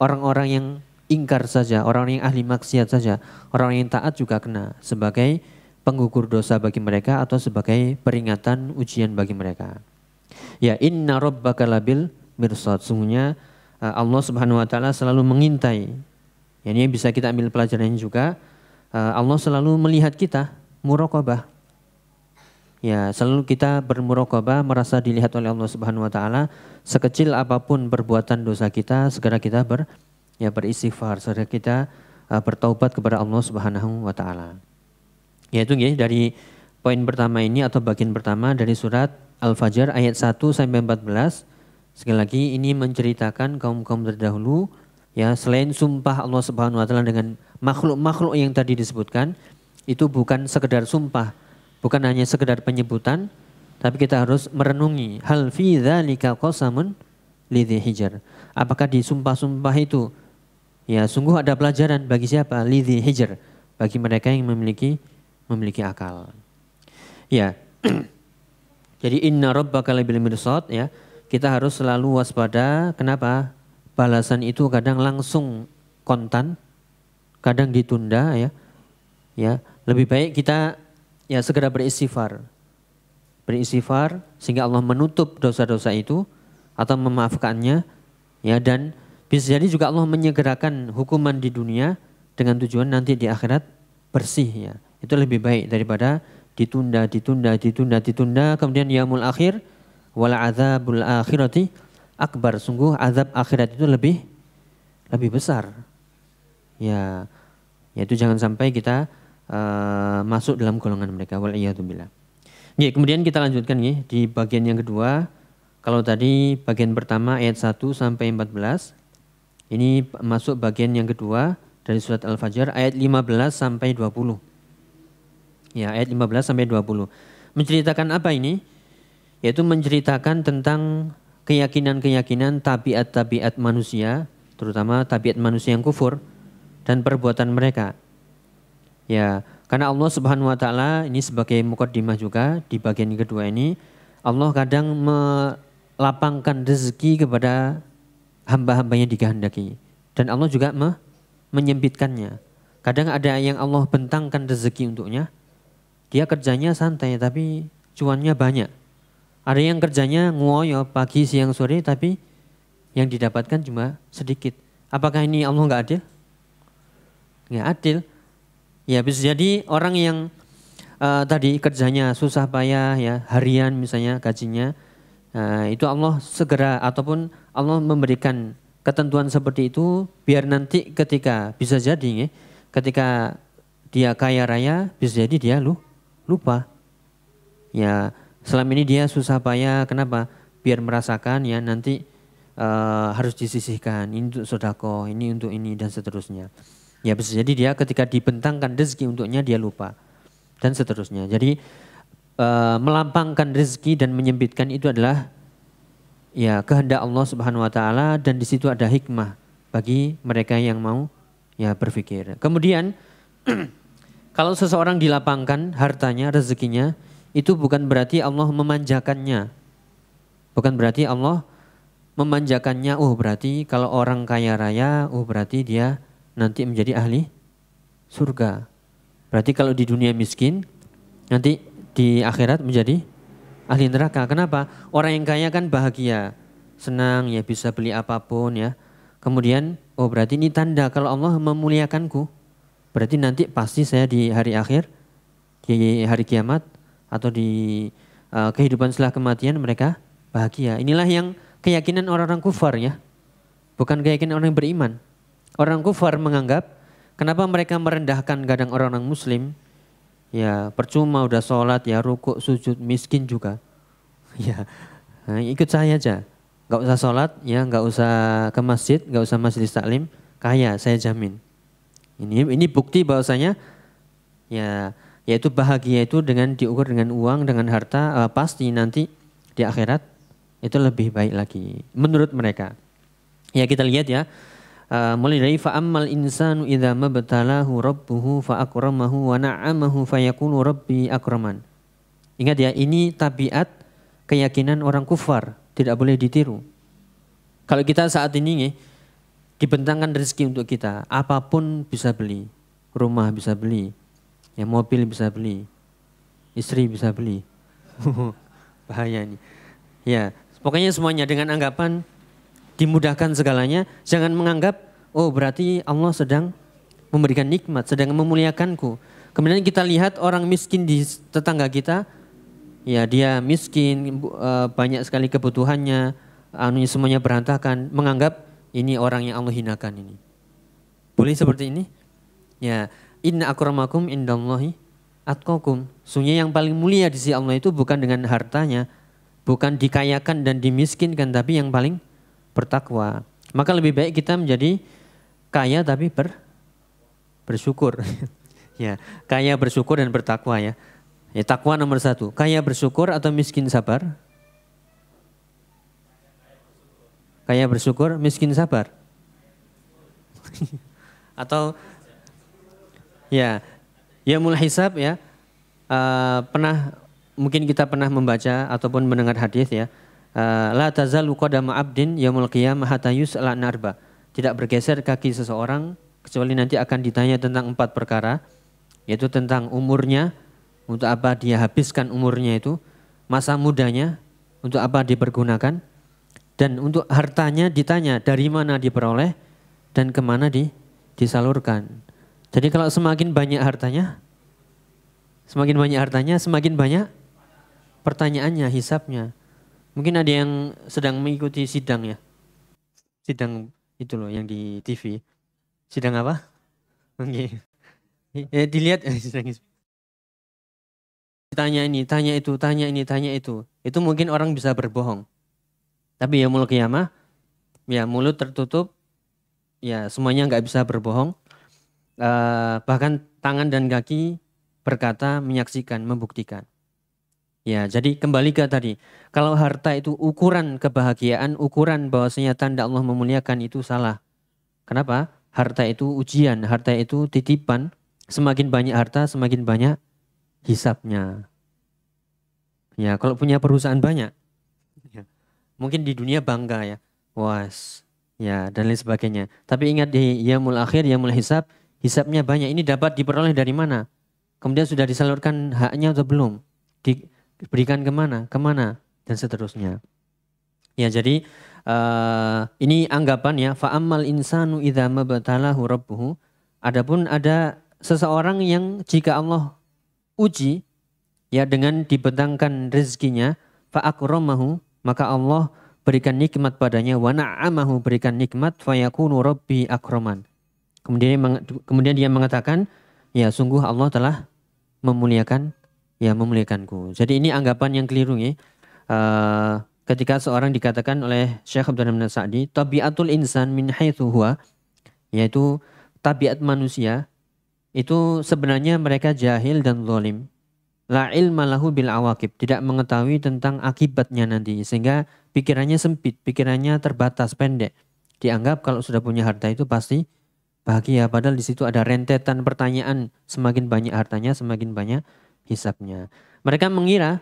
orang-orang yang ingkar saja, orang-orang yang ahli maksiat saja, orang yang taat juga kena sebagai penggugur dosa bagi mereka atau sebagai peringatan ujian bagi mereka. Ya inna rabbaka labil mirsad. Sungguhnya Allah Subhanahu wa taala selalu mengintai. Ya, ini bisa kita ambil pelajarannya juga. Allah selalu melihat kita, muraqabah. Ya, selalu kita bermuraqabah, merasa dilihat oleh Allah Subhanahu wa taala. Sekecil apapun perbuatan dosa kita, segera kita beristighfar, segera kita bertaubat kepada Allah Subhanahu wa taala. Yaitu dari poin pertama ini atau bagian pertama dari surat Al-Fajr ayat 1 sampai 14. Sekali lagi ini menceritakan kaum-kaum terdahulu ya, selain sumpah Allah Subhanahu wa taala dengan makhluk-makhluk yang tadi disebutkan, itu bukan sekedar sumpah, bukan hanya sekedar penyebutan, tapi kita harus merenungi hal fi dzalika qasamun lidzi hijr. Apakah di sumpah-sumpah itu ya sungguh ada pelajaran bagi siapa? Lidzi hijr, bagi mereka yang memiliki akal. Ya. Jadi inna rabbaka labil mirsad ya. Kita harus selalu waspada. Kenapa? Balasan itu kadang langsung kontan, kadang ditunda ya. Ya, lebih baik kita ya segera beristighfar. Beristighfar sehingga Allah menutup dosa-dosa itu atau memaafkannya ya, dan bisa jadi juga Allah menyegerakan hukuman di dunia dengan tujuan nanti di akhirat bersih ya. Itu lebih baik daripada ditunda kemudian yaumul akhir wala azabul akhirati akbar. Sungguh azab akhirat itu lebih besar. Ya, yaitu jangan sampai kita masuk dalam golongan mereka. Waliyadzubillah. Ya, kemudian kita lanjutkan ya di bagian yang kedua. Kalau tadi bagian pertama ayat 1 sampai 14. Ini masuk bagian yang kedua dari surat Al-Fajr ayat 15 sampai 20. Ya, ayat 15 sampai 20. Menceritakan apa ini? Yaitu menceritakan tentang keyakinan-keyakinan tabiat-tabiat manusia, terutama tabiat manusia yang kufur dan perbuatan mereka. Ya, karena Allah Subhanahu wa taala ini sebagai muqaddimah juga di bagian kedua ini, Allah kadang melapangkan rezeki kepada hamba-hambanya dikehendaki. Dan Allah juga menyempitkannya. Kadang ada yang Allah bentangkan rezeki untuknya. Dia kerjanya santai tapi cuannya banyak. Ada yang kerjanya ngoyo pagi, siang, sore tapi yang didapatkan cuma sedikit. Apakah ini Allah nggak adil? Nggak adil. Ya bisa jadi orang yang tadi kerjanya susah payah ya, harian misalnya gajinya. Itu Allah segera ataupun Allah memberikan ketentuan seperti itu biar nanti ketika bisa jadi ya, ketika dia kaya raya bisa jadi dia lupa. Ya selama ini dia susah payah kenapa? Biar merasakan ya nanti harus disisihkan. Ini untuk sedekah, ini untuk ini dan seterusnya. Ya bisa jadi dia ketika dibentangkan rezeki untuknya dia lupa dan seterusnya. Jadi melampangkan rezeki dan menyempitkan itu adalah ya kehendak Allah Subhanahu wa taala dan di situ ada hikmah bagi mereka yang mau ya berpikir. Kemudian kalau seseorang dilapangkan hartanya, rezekinya, itu bukan berarti Allah memanjakannya. Bukan berarti Allah memanjakannya, oh berarti kalau orang kaya raya, oh berarti dia nanti menjadi ahli surga. Berarti kalau di dunia miskin, nanti di akhirat menjadi ahli neraka. Kenapa? Orang yang kaya kan bahagia, senang ya bisa beli apapun ya. Kemudian, oh berarti ini tanda kalau Allah memuliakanku. Berarti nanti pasti saya di hari akhir, di hari kiamat atau di kehidupan setelah kematian mereka bahagia. Inilah yang keyakinan orang-orang kufar ya. Bukan keyakinan orang yang beriman. Orang kufar menganggap kenapa mereka merendahkan kadang orang-orang muslim. Ya percuma udah sholat ya rukuk sujud miskin juga. Ya ikut saya aja. Gak usah sholat ya gak usah ke masjid, gak usah majelis taklim. Kaya saya jamin. Ini bukti bahwasanya ya yaitu bahagia itu dengan diukur dengan uang, dengan harta pasti nanti di akhirat itu lebih baik lagi menurut mereka. Ya kita lihat ya. Mulai dari fa'ammal insanu idza mabtalahu rabbuhu fa'akramahu wa na'amahu fayaqulu rabbi akraman. Ingat ya, ini tabiat keyakinan orang kufar, tidak boleh ditiru. Kalau kita saat ini nih, dibentangkan rezeki untuk kita, apapun bisa beli. Rumah bisa beli, ya mobil bisa beli, istri bisa beli. Bahaya ini. Ya, pokoknya semuanya dengan anggapan dimudahkan segalanya, jangan menganggap oh berarti Allah sedang memberikan nikmat, sedang memuliakanku. Kemudian kita lihat orang miskin di tetangga kita, ya dia miskin, banyak sekali kebutuhannya, semuanya berantakan, menganggap ini orang yang Allah hinakan ini. Boleh seperti ini? Ya, inna akramakum indallahi atqakum. Sungguhnya yang paling mulia di sisi Allah itu bukan dengan hartanya, bukan dikayakan dan dimiskinkan, tapi yang paling bertakwa. Maka lebih baik kita menjadi kaya tapi bersyukur. Ya, kaya bersyukur dan bertakwa ya. Ya takwa nomor 1. Kaya bersyukur atau miskin sabar? Kaya bersyukur, miskin sabar. Atau ya mulai hisab ya. Mungkin kita pernah membaca ataupun mendengar hadis ya. La tazalu qadama abdin yaumul qiyamah hatta yus'ala narba. Tidak bergeser kaki seseorang kecuali nanti akan ditanya tentang 4 perkara, yaitu tentang umurnya, untuk apa dia habiskan umurnya itu, masa mudanya untuk apa dipergunakan, dan untuk hartanya ditanya dari mana diperoleh dan kemana disalurkan. Jadi kalau semakin banyak hartanya, semakin banyak pertanyaannya, hisabnya. Mungkin ada yang sedang mengikuti sidang ya. Sidang itu loh yang di TV. Sidang apa? Oke. Dilihat sidang. Tanya ini, tanya itu, tanya ini, tanya itu. Itu mungkin orang bisa berbohong. Tapi ya yaumul qiyamah, ya mulut tertutup, ya semuanya nggak bisa berbohong. Bahkan tangan dan kaki berkata, menyaksikan, membuktikan. Ya, jadi kembali ke tadi. Kalau harta itu ukuran kebahagiaan, ukuran bahwasanya tanda Allah memuliakan itu salah. Kenapa? Harta itu ujian, harta itu titipan. Semakin banyak harta, semakin banyak hisapnya. Ya, kalau punya perusahaan banyak, ya, mungkin di dunia bangga ya, was, ya dan lain sebagainya. Tapi ingat di yaumul akhir, yaumul hisab, hisabnya banyak. Ini dapat diperoleh dari mana? Kemudian sudah disalurkan haknya atau belum? Diberikan kemana? Kemana? Dan seterusnya. Ya jadi ini anggapan ya. Fa'ammal insanu idza mabtalahu rabbuhu. Adapun ada seseorang yang jika Allah uji ya dengan dibentangkan rezekinya, fa'akramahu, maka Allah berikan nikmat padanya, wa na'amahu, berikan nikmat, fayakunu rabbi akraman. Kemudian dia mengatakan, ya sungguh Allah telah memuliakan, ya memuliakanku. Jadi ini anggapan yang keliru ya. Ketika seorang dikatakan oleh Syekh Abdul Rahman Sa'di, tabiatul insan min haitsu huwa, yaitu tabiat manusia itu sebenarnya mereka jahil dan zalim. La ilma lahu bil awaqib, tidak mengetahui tentang akibatnya nanti, sehingga pikirannya sempit, pikirannya terbatas, pendek. Dianggap kalau sudah punya harta itu pasti bahagia, padahal di situ ada rentetan pertanyaan, semakin banyak hartanya semakin banyak hisabnya. Mereka mengira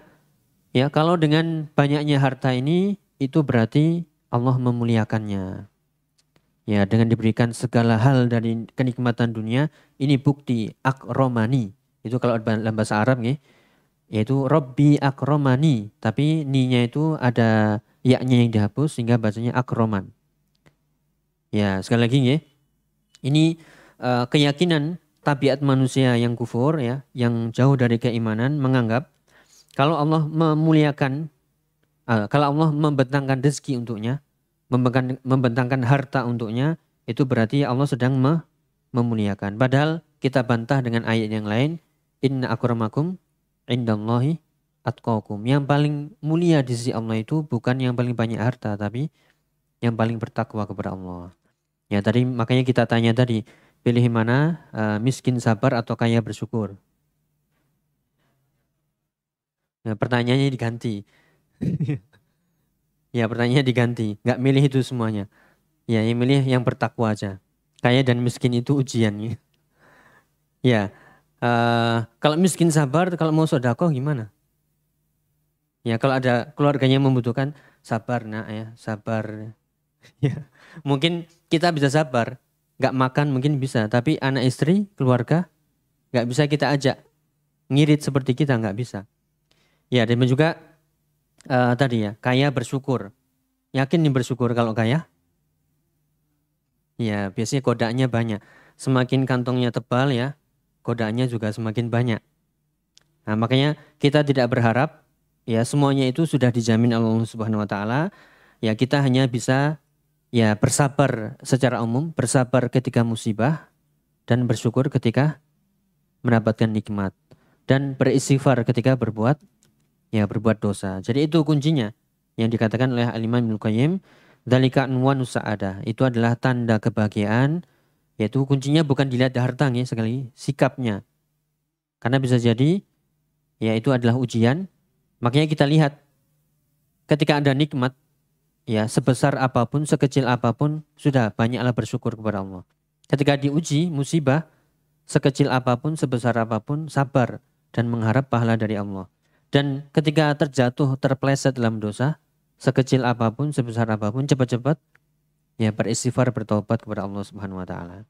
ya kalau dengan banyaknya harta ini itu berarti Allah memuliakannya. Ya, dengan diberikan segala hal dari kenikmatan dunia, ini bukti akromani. Itu kalau dalam bahasa Arab ya, yaitu Robbi akromani, tapi ni-nya itu ada ya-nya yang dihapus sehingga bacanya akroman. Ya, sekali lagi ya. Ini keyakinan tabiat manusia yang kufur ya, yang jauh dari keimanan menganggap kalau Allah memuliakan, kalau Allah membentangkan rezeki untuknya, membentangkan harta untuknya, itu berarti Allah sedang memuliakan. Padahal kita bantah dengan ayat yang lain, inna akramakum indallahi atqakum. Yang paling mulia di sisi Allah itu bukan yang paling banyak harta, tapi yang paling bertakwa kepada Allah. Ya tadi makanya kita tanya tadi, pilih mana, miskin sabar atau kaya bersyukur? Ya, pertanyaannya diganti. Ya pertanyaannya diganti, nggak milih itu semuanya. Ya yang milih yang bertakwa aja. Kaya dan miskin itu ujian. Ya, kalau miskin sabar, kalau mau sedekah gimana? Ya kalau ada keluarganya membutuhkan, sabar nak ya, sabar. Ya, mungkin kita bisa sabar, nggak makan mungkin bisa, tapi anak istri, keluarga, nggak bisa kita ajak ngirit seperti kita, nggak bisa. Ya, dan juga tadi ya, kaya bersyukur. Yakin nih bersyukur kalau kaya? Ya, biasanya kodaknya banyak. Semakin kantongnya tebal ya, kodaknya juga semakin banyak. Nah, makanya kita tidak berharap ya semuanya itu sudah dijamin Allah Subhanahu wa taala. Ya, kita hanya bisa ya bersabar secara umum, bersabar ketika musibah dan bersyukur ketika mendapatkan nikmat dan beristighfar ketika berbuat dosa. Jadi itu kuncinya yang dikatakan oleh Al-Imam Ibnu Qayyim, dzalika unwanu sa'adah. Itu adalah tanda kebahagiaan, yaitu kuncinya bukan dilihat hartanya sekali, sikapnya. Karena bisa jadi ya itu adalah ujian. Makanya kita lihat ketika ada nikmat ya sebesar apapun, sekecil apapun, sudah banyaklah bersyukur kepada Allah. Ketika diuji musibah, sekecil apapun, sebesar apapun, sabar dan mengharap pahala dari Allah. Dan ketika terjatuh, terpleset dalam dosa, sekecil apapun, sebesar apapun, cepat-cepat ya beristighfar, bertobat kepada Allah Subhanahu wa taala.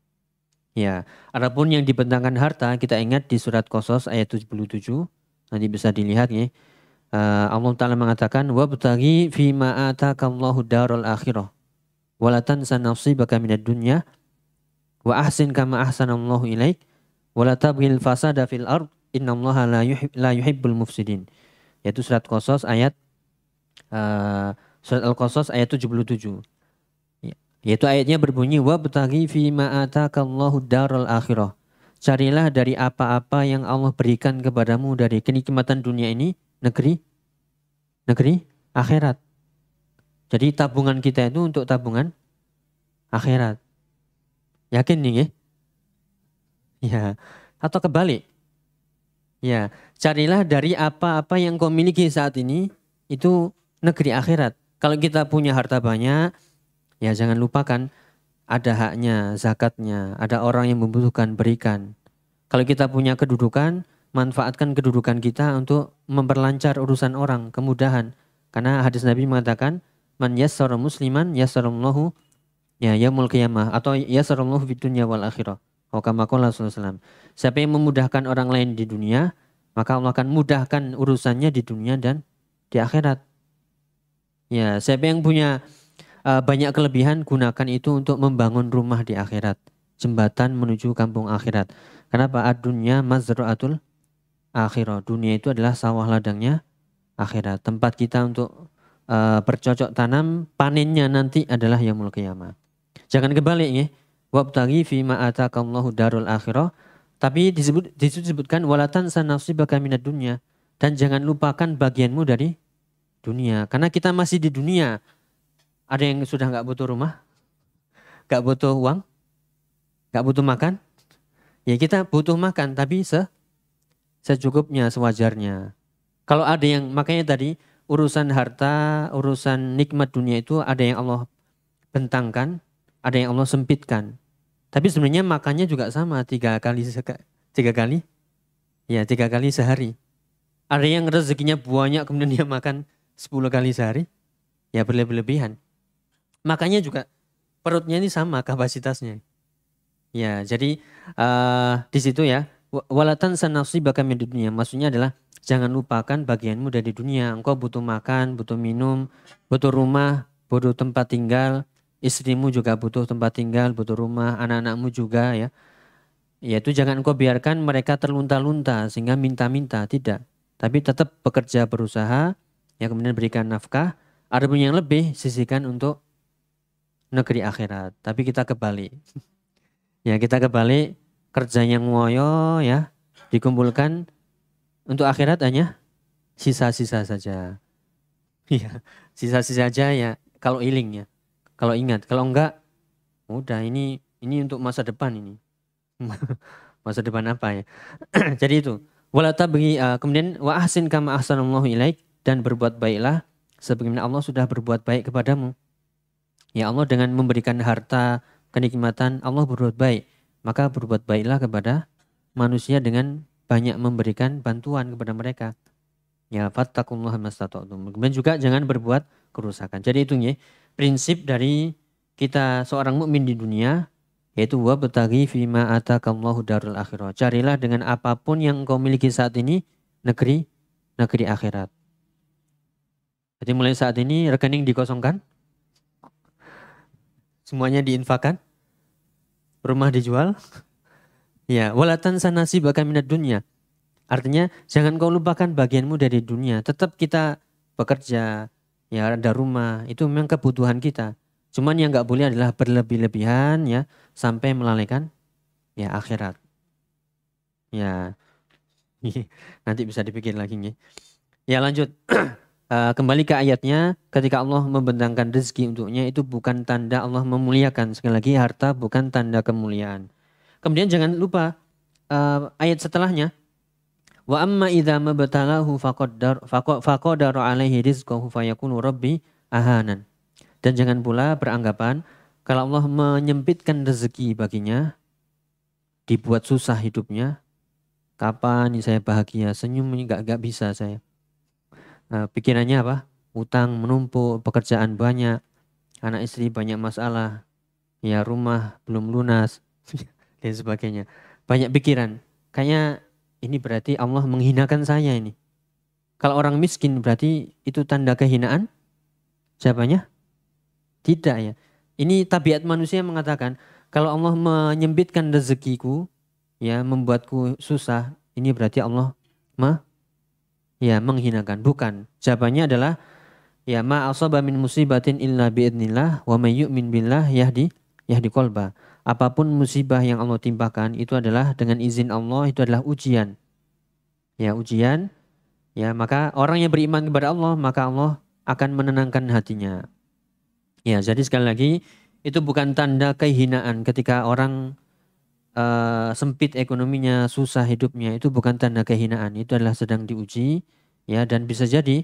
Ya, adapun yang dibentangkan harta, kita ingat di surat Qasas ayat 77, nanti bisa dilihat ya. Allah Ta'ala mengatakan, wabtaghi fima atakallahu darul akhirah wa la tansa nasibaka minad dunya wa ahsin kama ahsanallahu ilaik wa la tabghil fasada fil ard innallaha la yuhibbul mufsidin. Yaitu surat Qasas ayat surat Al-Qasas ayat 77. Yaitu ayatnya berbunyi, wabtaghi fima atakallahu darul akhirah. Carilah dari apa-apa yang Allah berikan kepadamu dari kenikmatan dunia ini, negeri akhirat. Jadi tabungan kita itu untuk tabungan akhirat. Yakin nih ya? Ya, atau kebalik. Ya, carilah dari apa-apa yang kau miliki saat ini itu negeri akhirat. Kalau kita punya harta banyak, ya jangan lupakan ada haknya, zakatnya, ada orang yang membutuhkan, berikan. Kalau kita punya kedudukan, manfaatkan kedudukan kita untuk memperlancar urusan orang, kemudahan. Karena hadis Nabi mengatakan, man yassara musliman yassarallahu ya yaumul qiyamah atau yassarallahu fid dunya wal akhirah. Kama qala sallallahu. Siapa yang memudahkan orang lain di dunia, maka Allah akan mudahkan urusannya di dunia dan di akhirat. Ya, siapa yang punya banyak kelebihan, gunakan itu untuk membangun rumah di akhirat, jembatan menuju kampung akhirat. Kenapa? Ad-dunya mazra'atul akhirah. Dunia itu adalah sawah ladangnya akhirat. Tempat kita untuk bercocok tanam, panennya nanti adalah yaumul qiyamah. Jangan kebalik ya. Wabtaghi fima atakallahu darul akhirah. Tapi disebutkan walatan sanasibaka minad dunya, dan jangan lupakan bagianmu dari dunia. Karena kita masih di dunia. Ada yang sudah nggak butuh rumah, nggak butuh uang, nggak butuh makan. Ya kita butuh makan, tapi secukupnya, sewajarnya. Kalau ada yang, makanya tadi urusan harta, urusan nikmat dunia itu ada yang Allah bentangkan, ada yang Allah sempitkan. Tapi sebenarnya makannya juga sama, 3 kali sehari. Ada yang rezekinya banyak kemudian dia makan 10 kali sehari, ya berlebihan. Makanya juga perutnya ini sama kapasitasnya. Ya, jadi di situ ya, walatan sanasibaka min dunya. Maksudnya adalah jangan lupakan bagianmu dari dunia. Engkau butuh makan, butuh minum, butuh rumah, butuh tempat tinggal. Istrimu juga butuh tempat tinggal, butuh rumah, anak-anakmu juga ya. Yaitu jangan engkau biarkan mereka terlunta-lunta sehingga minta-minta, tidak. Tapi tetap bekerja, berusaha, ya kemudian berikan nafkah. Ada pun yang lebih sisihkan untuk negeri akhirat. Tapi kita kebalik. Ya kita kebalik, kerja yang ngoyo ya, dikumpulkan untuk akhirat hanya sisa-sisa saja. Iya, sisa-sisa saja ya kalau iling ya. Kalau ingat, kalau enggak udah ini untuk masa depan ini. Masa depan apa ya? Jadi itu. Wala tabghi kemudian wa ahsin kama ahsanallahu ilaik, dan berbuat baiklah sebagaimana Allah sudah berbuat baik kepadamu. Ya Allah dengan memberikan harta, kenikmatan, Allah berbuat baik. Maka berbuat baiklah kepada manusia dengan banyak memberikan bantuan kepada mereka. Ya fattaqullaha mastata'tum. Kemudian juga jangan berbuat kerusakan. Jadi itu ya, prinsip dari kita seorang mukmin di dunia, yaitu wabtaghi fima atakallahu darul akhirah. Carilah dengan apapun yang engkau miliki saat ini negeri akhirat. Jadi mulai saat ini rekening dikosongkan, semuanya diinfakkan, rumah dijual. Ya, walatan sanasi bahkan minat dunia. Artinya jangan kau lupakan bagianmu dari dunia. Tetap kita bekerja, ya ada rumah, itu memang kebutuhan kita. Cuman yang nggak boleh adalah berlebih-lebihan ya sampai melalaikan ya akhirat. Ya, nanti bisa dipikir lagi nih. Ya lanjut. Kembali ke ayatnya, ketika Allah membentangkan rezeki untuknya, itu bukan tanda Allah memuliakan. Sekali lagi, harta bukan tanda kemuliaan. Kemudian jangan lupa ayat setelahnya, wa amma idza mabtalahu faqadara alaihi rizqahu fayakunu rabbi ahanan. Dan jangan pula beranggapan kalau Allah menyempitkan rezeki baginya, dibuat susah hidupnya, kapan saya bahagia, senyum enggak bisa saya. Pikirannya apa? Utang menumpuk, pekerjaan banyak, anak istri banyak masalah, ya rumah belum lunas, dan sebagainya. Banyak pikiran. Kayaknya ini berarti Allah menghinakan saya ini. Kalau orang miskin berarti itu tanda kehinaan? Jawabannya? Tidak ya. Ini tabiat manusia mengatakan, kalau Allah menyempitkan rezekiku, ya membuatku susah, ini berarti Allah menghinakan. Bukan. Jawabannya adalah ya ma asaba min musibatin illa biidznillah wa may yu'min billah yahdi qalba. Apapun musibah yang Allah timpakan itu adalah dengan izin Allah, itu adalah ujian. Ya, ujian. Ya, maka orang yang beriman kepada Allah, maka Allah akan menenangkan hatinya. Ya, jadi sekali lagi itu bukan tanda kehinaan ketika orang sempit ekonominya, susah hidupnya, itu bukan tanda kehinaan, itu adalah sedang diuji, ya, dan bisa jadi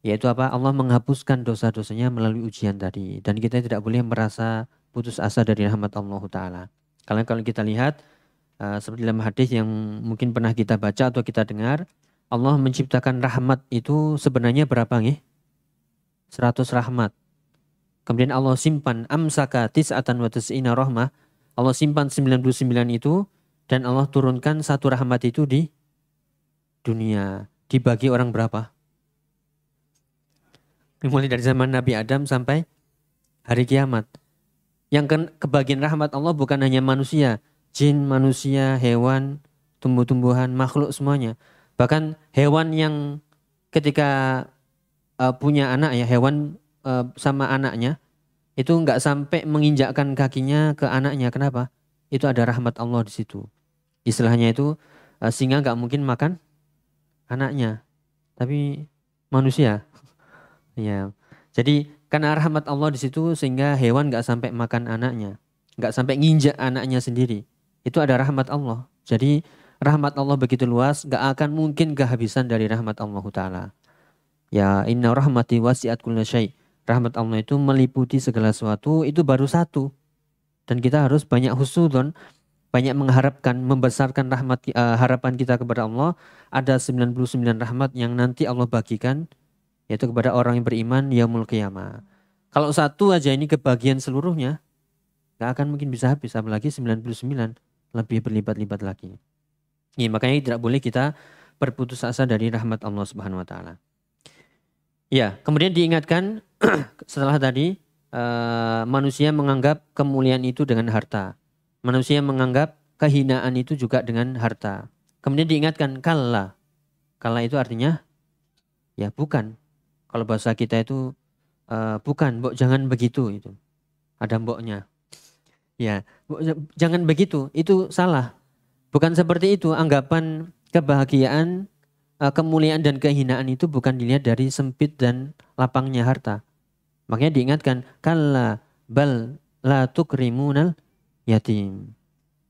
yaitu apa? Allah menghapuskan dosa-dosanya melalui ujian tadi, dan kita tidak boleh merasa putus asa dari rahmat Allah Ta'ala. Karena kalau kita lihat Seperti dalam hadis yang mungkin pernah kita baca atau kita dengar, Allah menciptakan rahmat itu sebenarnya berapa nih? 100 rahmat. Kemudian Allah simpan amsaka tis'atan wa tis'ina rahmah. Allah simpan 99 itu dan Allah turunkan satu rahmat itu di dunia. Dibagi orang berapa? Mulai dari zaman Nabi Adam sampai hari kiamat. Yang kebagian rahmat Allah bukan hanya manusia, jin, manusia, hewan, tumbuh-tumbuhan, makhluk semuanya. Bahkan hewan yang ketika punya anak ya, hewan sama anaknya itu nggak sampai menginjakkan kakinya ke anaknya. Kenapa? Itu ada rahmat Allah di situ. Istilahnya itu singa nggak mungkin makan anaknya, tapi manusia. Ya, jadi karena rahmat Allah di situ sehingga hewan nggak sampai makan anaknya, nggak sampai nginjak anaknya sendiri. Itu ada rahmat Allah. Jadi rahmat Allah begitu luas, nggak akan mungkin kehabisan dari rahmat Allah Taala. Ya, inna rahmati wasi'at kulla syai'. Rahmat Allah itu meliputi segala sesuatu, itu baru satu. Dan kita harus banyak husnuzon, banyak mengharapkan, membesarkan harapan kita kepada Allah. Ada 99 rahmat yang nanti Allah bagikan, yaitu kepada orang yang beriman yaumul qiyamah. Kalau satu aja ini kebagian seluruhnya, gak akan mungkin bisa habis, apalagi 99 lebih berlipat-lipat lagi. Ya, makanya tidak boleh kita berputus asa dari rahmat Allah Subhanahu wa taala. Ya, kemudian diingatkan setelah tadi manusia menganggap kemuliaan itu dengan harta. Manusia menganggap kehinaan itu juga dengan harta. Kemudian diingatkan kalla. Kalla itu artinya ya bukan. Kalau bahasa kita itu bukan, mbok jangan begitu itu. Ada mboknya. Ya, jangan begitu, itu salah. Bukan seperti itu, anggapan kebahagiaan, kemuliaan dan kehinaan itu bukan dilihat dari sempit dan lapangnya harta. Makanya diingatkan, kalla bal la tukrimunal yatim.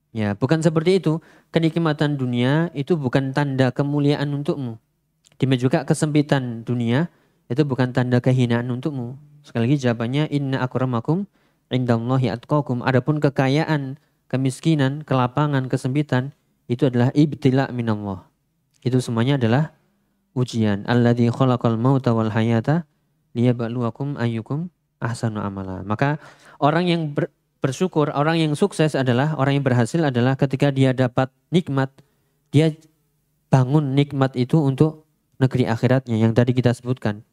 Ya, bukan seperti itu. Kenikmatan dunia itu bukan tanda kemuliaan untukmu. Demikian juga kesempitan dunia itu bukan tanda kehinaan untukmu. Sekali lagi jawabannya inna akramakum indallahi atqakum. Adapun kekayaan, kemiskinan, kelapangan, kesempitan itu adalah ibtila minallah. Itu semuanya adalah ujian. Alladzi khalaqal mauta wal hayata liyabluwakum ayyukum ahsanu amala. Maka orang yang bersyukur, orang yang sukses adalah, orang yang berhasil adalah ketika dia dapat nikmat, dia bangun nikmat itu untuk negeri akhiratnya yang tadi kita sebutkan.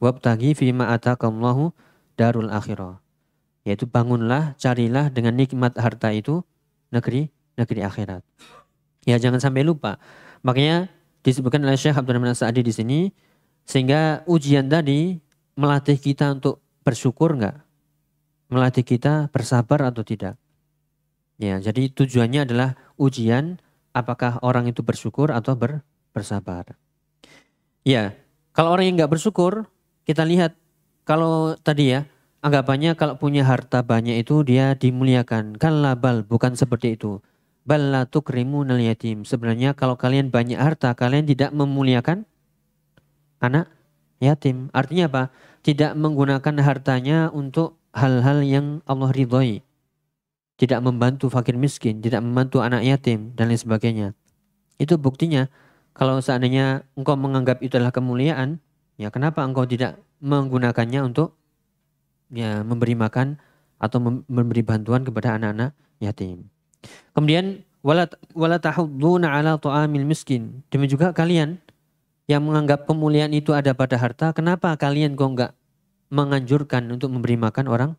Wabtaghi fima ataqallahu darul akhirah. Yaitu bangunlah, carilah dengan nikmat harta itu negeri akhirat. Ya, jangan sampai lupa. Makanya disebutkan oleh Syekh Abdurrahman As-Sa'di di sini, sehingga ujian tadi melatih kita untuk bersyukur enggak? Melatih kita bersabar atau tidak? Ya, jadi tujuannya adalah ujian apakah orang itu bersyukur atau bersabar. Ya, kalau orang yang enggak bersyukur, kita lihat kalau tadi ya, anggapannya kalau punya harta banyak itu dia dimuliakan. Kalla bal, bukan seperti itu. Bal la tukrimunal yatim. Sebenarnya kalau kalian banyak harta, kalian tidak memuliakan anak yatim. Artinya apa? Tidak menggunakan hartanya untuk hal-hal yang Allah ridhoi. Tidak membantu fakir miskin, tidak membantu anak yatim dan lain sebagainya. Itu buktinya kalau seandainya engkau menganggap itu adalah kemuliaan, ya kenapa engkau tidak menggunakannya untuk ya memberi makan atau memberi bantuan kepada anak-anak yatim. Kemudian wala tahudduna ala ta'amil miskin. Demikian juga kalian yang menganggap kemuliaan itu ada pada harta, kenapa kalian kok enggak menganjurkan untuk memberi makan orang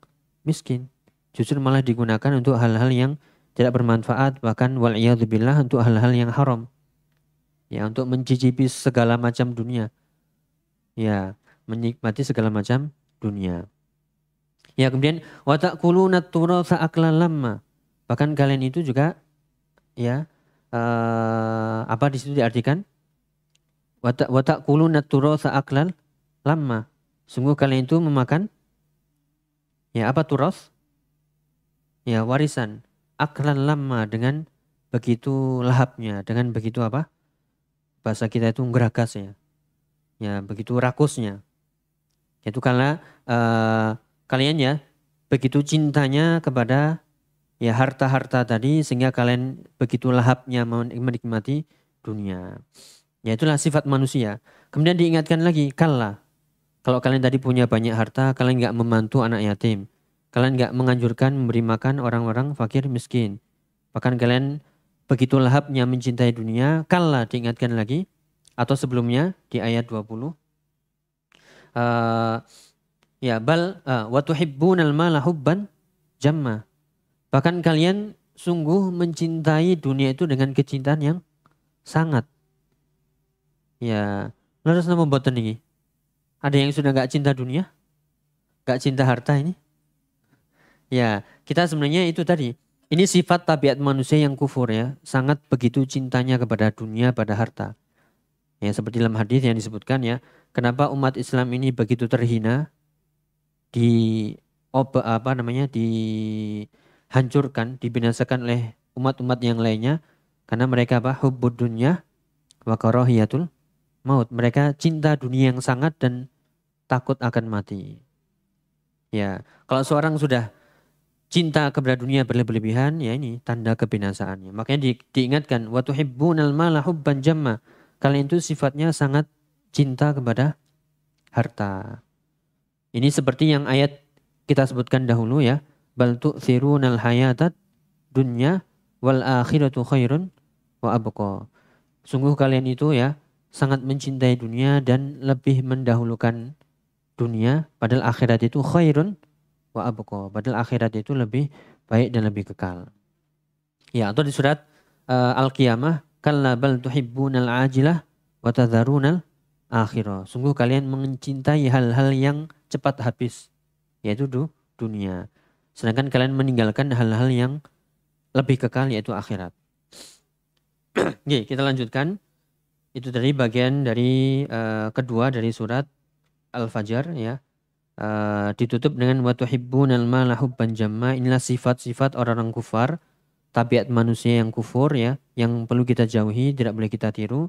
miskin? Justru malah digunakan untuk hal-hal yang tidak bermanfaat, bahkan wal'iyadzubillah untuk hal-hal yang haram. Ya, untuk mencicipi segala macam dunia. Ya, menikmati segala macam dunia. Ya, kemudian wa ta'kuluna turatsa aklan lamma. Bahkan kalian itu juga ya apa di situ diartikan? Wa ta'kuluna turatsa aklan lamma. Sungguh kalian itu memakan ya apa turas? Ya, warisan. Aklan lamma, dengan begitu lahapnya, dengan begitu apa? Bahasa kita itu ngeragas ya. Ya, begitu rakusnya. Itu karena kalian ya begitu cintanya kepada ya harta-harta tadi sehingga kalian begitu lahapnya menikmati dunia. Ya itulah sifat manusia. Kemudian diingatkan lagi, kalla. Kalau kalian tadi punya banyak harta, kalian nggak membantu anak yatim. Kalian nggak menganjurkan memberi makan orang-orang fakir miskin. Bahkan kalian begitu lahapnya mencintai dunia, kalla diingatkan lagi. Atau sebelumnya di ayat 20. Ya bal wa tuhibbunal mala hubban jamma. Bahkan kalian sungguh mencintai dunia itu dengan kecintaan yang sangat. Ya, lalu nama membuat ini. Ada yang sudah gak cinta dunia? Gak cinta harta ini? Ya, kita sebenarnya itu tadi. Ini sifat tabiat manusia yang kufur ya. Sangat begitu cintanya kepada dunia, pada harta. Ya, seperti dalam hadis yang disebutkan ya. Kenapa umat Islam ini begitu terhina? Dihancurkan, dibinasakan oleh umat-umat yang lainnya. Karena mereka hubbud dunya wa karahiyatul maut. Mereka cinta dunia yang sangat dan takut akan mati. Ya, kalau seorang sudah cinta kepada dunia berlebihan, ya ini tanda kebinasaannya. Makanya diingatkan, wa tuhibbunal mala hubban jamma. Kalian itu sifatnya sangat cinta kepada harta. Ini seperti yang ayat kita sebutkan dahulu ya. Bal tu'thirunal hayatat dunya wal akhiratu khairun wa abqa. Sungguh kalian itu ya sangat mencintai dunia dan lebih mendahulukan dunia, padahal akhirat itu khairun wa abqa. Padahal akhirat itu lebih baik dan lebih kekal. Ya, atau di surat Al-Qiyamah, kalla bal tuhibbunal ajilah wa tadharunal akhirah. Sungguh kalian mencintai hal-hal yang cepat habis, yaitu dunia. Sedangkan kalian meninggalkan hal-hal yang lebih kekal, yaitu akhirat. Oke, kita lanjutkan. Itu dari bagian dari kedua dari surat Al-Fajr ya. Ditutup dengan wa tuhibbunal mala hubban jamma. Inilah sifat-sifat orang-orang kufar, tabiat manusia yang kufur ya, yang perlu kita jauhi, tidak boleh kita tiru.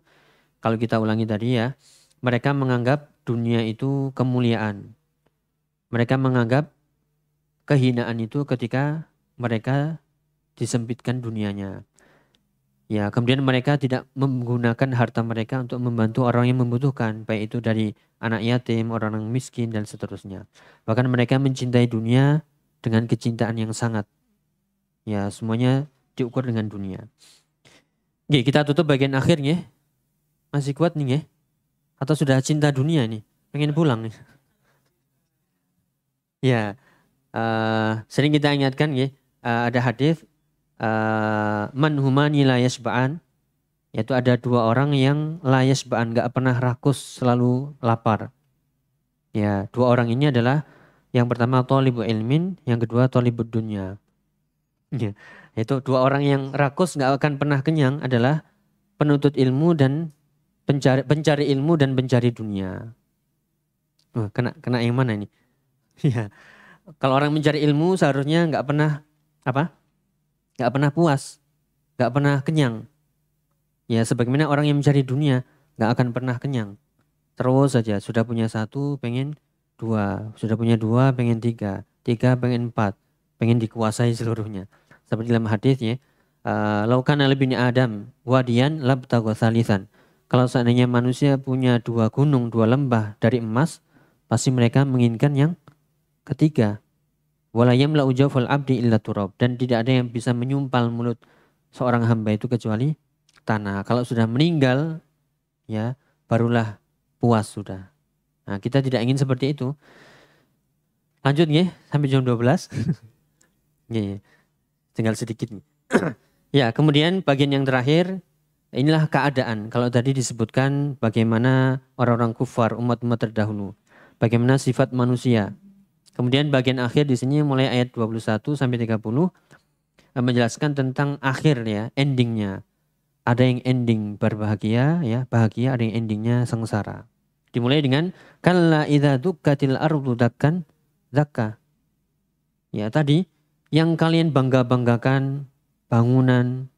Kalau kita ulangi tadi ya, mereka menganggap dunia itu kemuliaan. Mereka menganggap kehinaan itu ketika mereka disempitkan dunianya. Ya, kemudian mereka tidak menggunakan harta mereka untuk membantu orang yang membutuhkan, baik itu dari anak yatim, orang miskin, dan seterusnya. Bahkan mereka mencintai dunia dengan kecintaan yang sangat. Ya, semuanya diukur dengan dunia. Oke, kita tutup bagian akhir ya. Masih kuat nih ya? Atau sudah cinta dunia nih? Pengen pulang nih? Ya, sering kita ingatkan ya, ada hadis man humani la yashba'an, yaitu ada dua orang yang la yashba'an, gak pernah rakus, selalu lapar. Ya, dua orang ini adalah yang pertama thalibu ilmin, yang kedua thalibud dunya. Ya, itu dua orang yang rakus gak akan pernah kenyang adalah penuntut ilmu dan pencari ilmu dan pencari dunia. Kena yang mana ini? Ya, kalau orang mencari ilmu seharusnya nggak pernah nggak pernah puas, nggak pernah kenyang. Ya, sebagaimana orang yang mencari dunia nggak akan pernah kenyang. Terus saja, sudah punya satu pengen dua, sudah punya dua pengen tiga, tiga pengen empat, pengen dikuasai seluruhnya. Seperti dalam hadis ya, laukana libni Adam wadiyan labtagha thalithan. Kalau seandainya manusia punya dua gunung, dua lembah dari emas, pasti mereka menginginkan yang ketiga. Wala yamla'u jawfal abdi illa turab, dan tidak ada yang bisa menyumpal mulut seorang hamba itu kecuali tanah. Kalau sudah meninggal ya barulah puas sudah. Nah, kita tidak ingin seperti itu. Lanjut ya sampai jam 12. Ya, tinggal sedikit nih. Ya, kemudian bagian yang terakhir, inilah keadaan. Kalau tadi disebutkan bagaimana orang-orang kufar, umat-umat terdahulu, bagaimana sifat manusia. Kemudian bagian akhir di sini mulai ayat 21 sampai 30 menjelaskan tentang akhir ya, endingnya. Ada yang ending berbahagia ya, bahagia, ada yang endingnya sengsara. Dimulai dengan kalla idza dukkatil ardu dakkan zakka. Ya, tadi yang kalian bangga-banggakan bangunan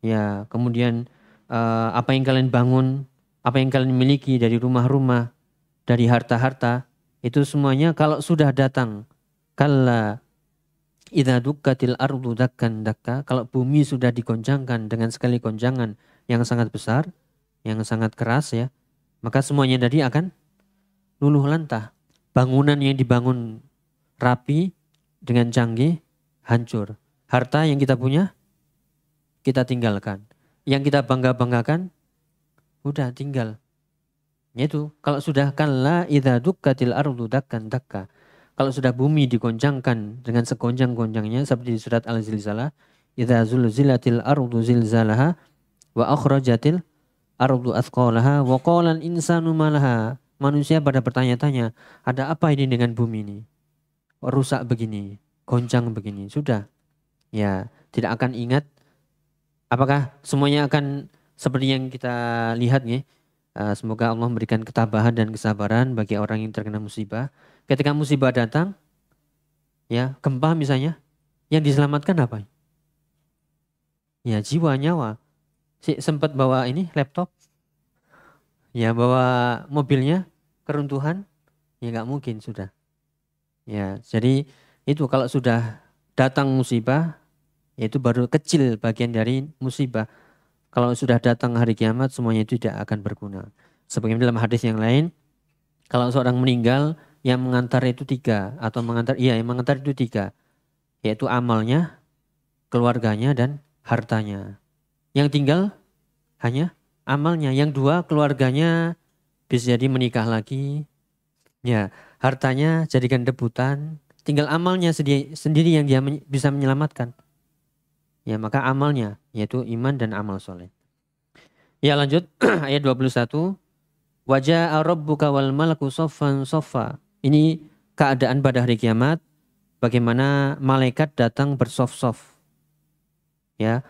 ya, kemudian apa yang kalian bangun, apa yang kalian miliki dari rumah-rumah, dari harta-harta, itu semuanya kalau sudah datang kalla idza dukkatil ardu dakkan dakka, kalau bumi sudah digoncangkan dengan sekali goncangan yang sangat besar, yang sangat keras ya, maka semuanya tadi akan luluh lantah. Bangunan yang dibangun rapi dengan canggih hancur. Harta yang kita punya kita tinggalkan. Yang kita bangga-banggakan udah tinggal. Yaitu kalau sudah kalla idza dukkatil ardu dakkan dakka. Kalau sudah bumi digoncangkan dengan segoncang-goncangnya seperti di surat Al-Zilzalah, idza zulzilatil ardu zilzalaha wa akhrajatil ardu athqalaha wa qala al-insanu malaha. Manusia pada bertanya-tanya, ada apa ini dengan bumi ini? Rusak begini, goncang begini. Sudah. Ya, tidak akan ingat apakah semuanya akan seperti yang kita lihat nih. Semoga Allah memberikan ketabahan dan kesabaran bagi orang yang terkena musibah. Ketika musibah datang, ya gempa misalnya, yang diselamatkan apa? Ya jiwa, nyawa. Sempat bawa ini laptop, ya bawa mobilnya, keruntuhan, ya nggak mungkin sudah. Ya jadi itu kalau sudah datang musibah, ya itu baru kecil bagian dari musibah. Kalau sudah datang hari kiamat semuanya itu tidak akan berguna. Sebagaimana dalam hadis yang lain, kalau seorang meninggal yang mengantar itu 3 atau yang mengantar itu 3, yaitu amalnya, keluarganya dan hartanya. Yang tinggal hanya amalnya. Yang 2 keluarganya bisa jadi menikah lagi, ya hartanya jadikan debutan. Tinggal amalnya sendiri yang dia bisa menyelamatkan. Ya maka amalnya yaitu iman dan amal soleh. Ya lanjut ayat 21. Waja'a rabbuka wal malaku soffan soffa. Ini keadaan pada hari kiamat. Bagaimana malaikat datang bersof-sof. Ya.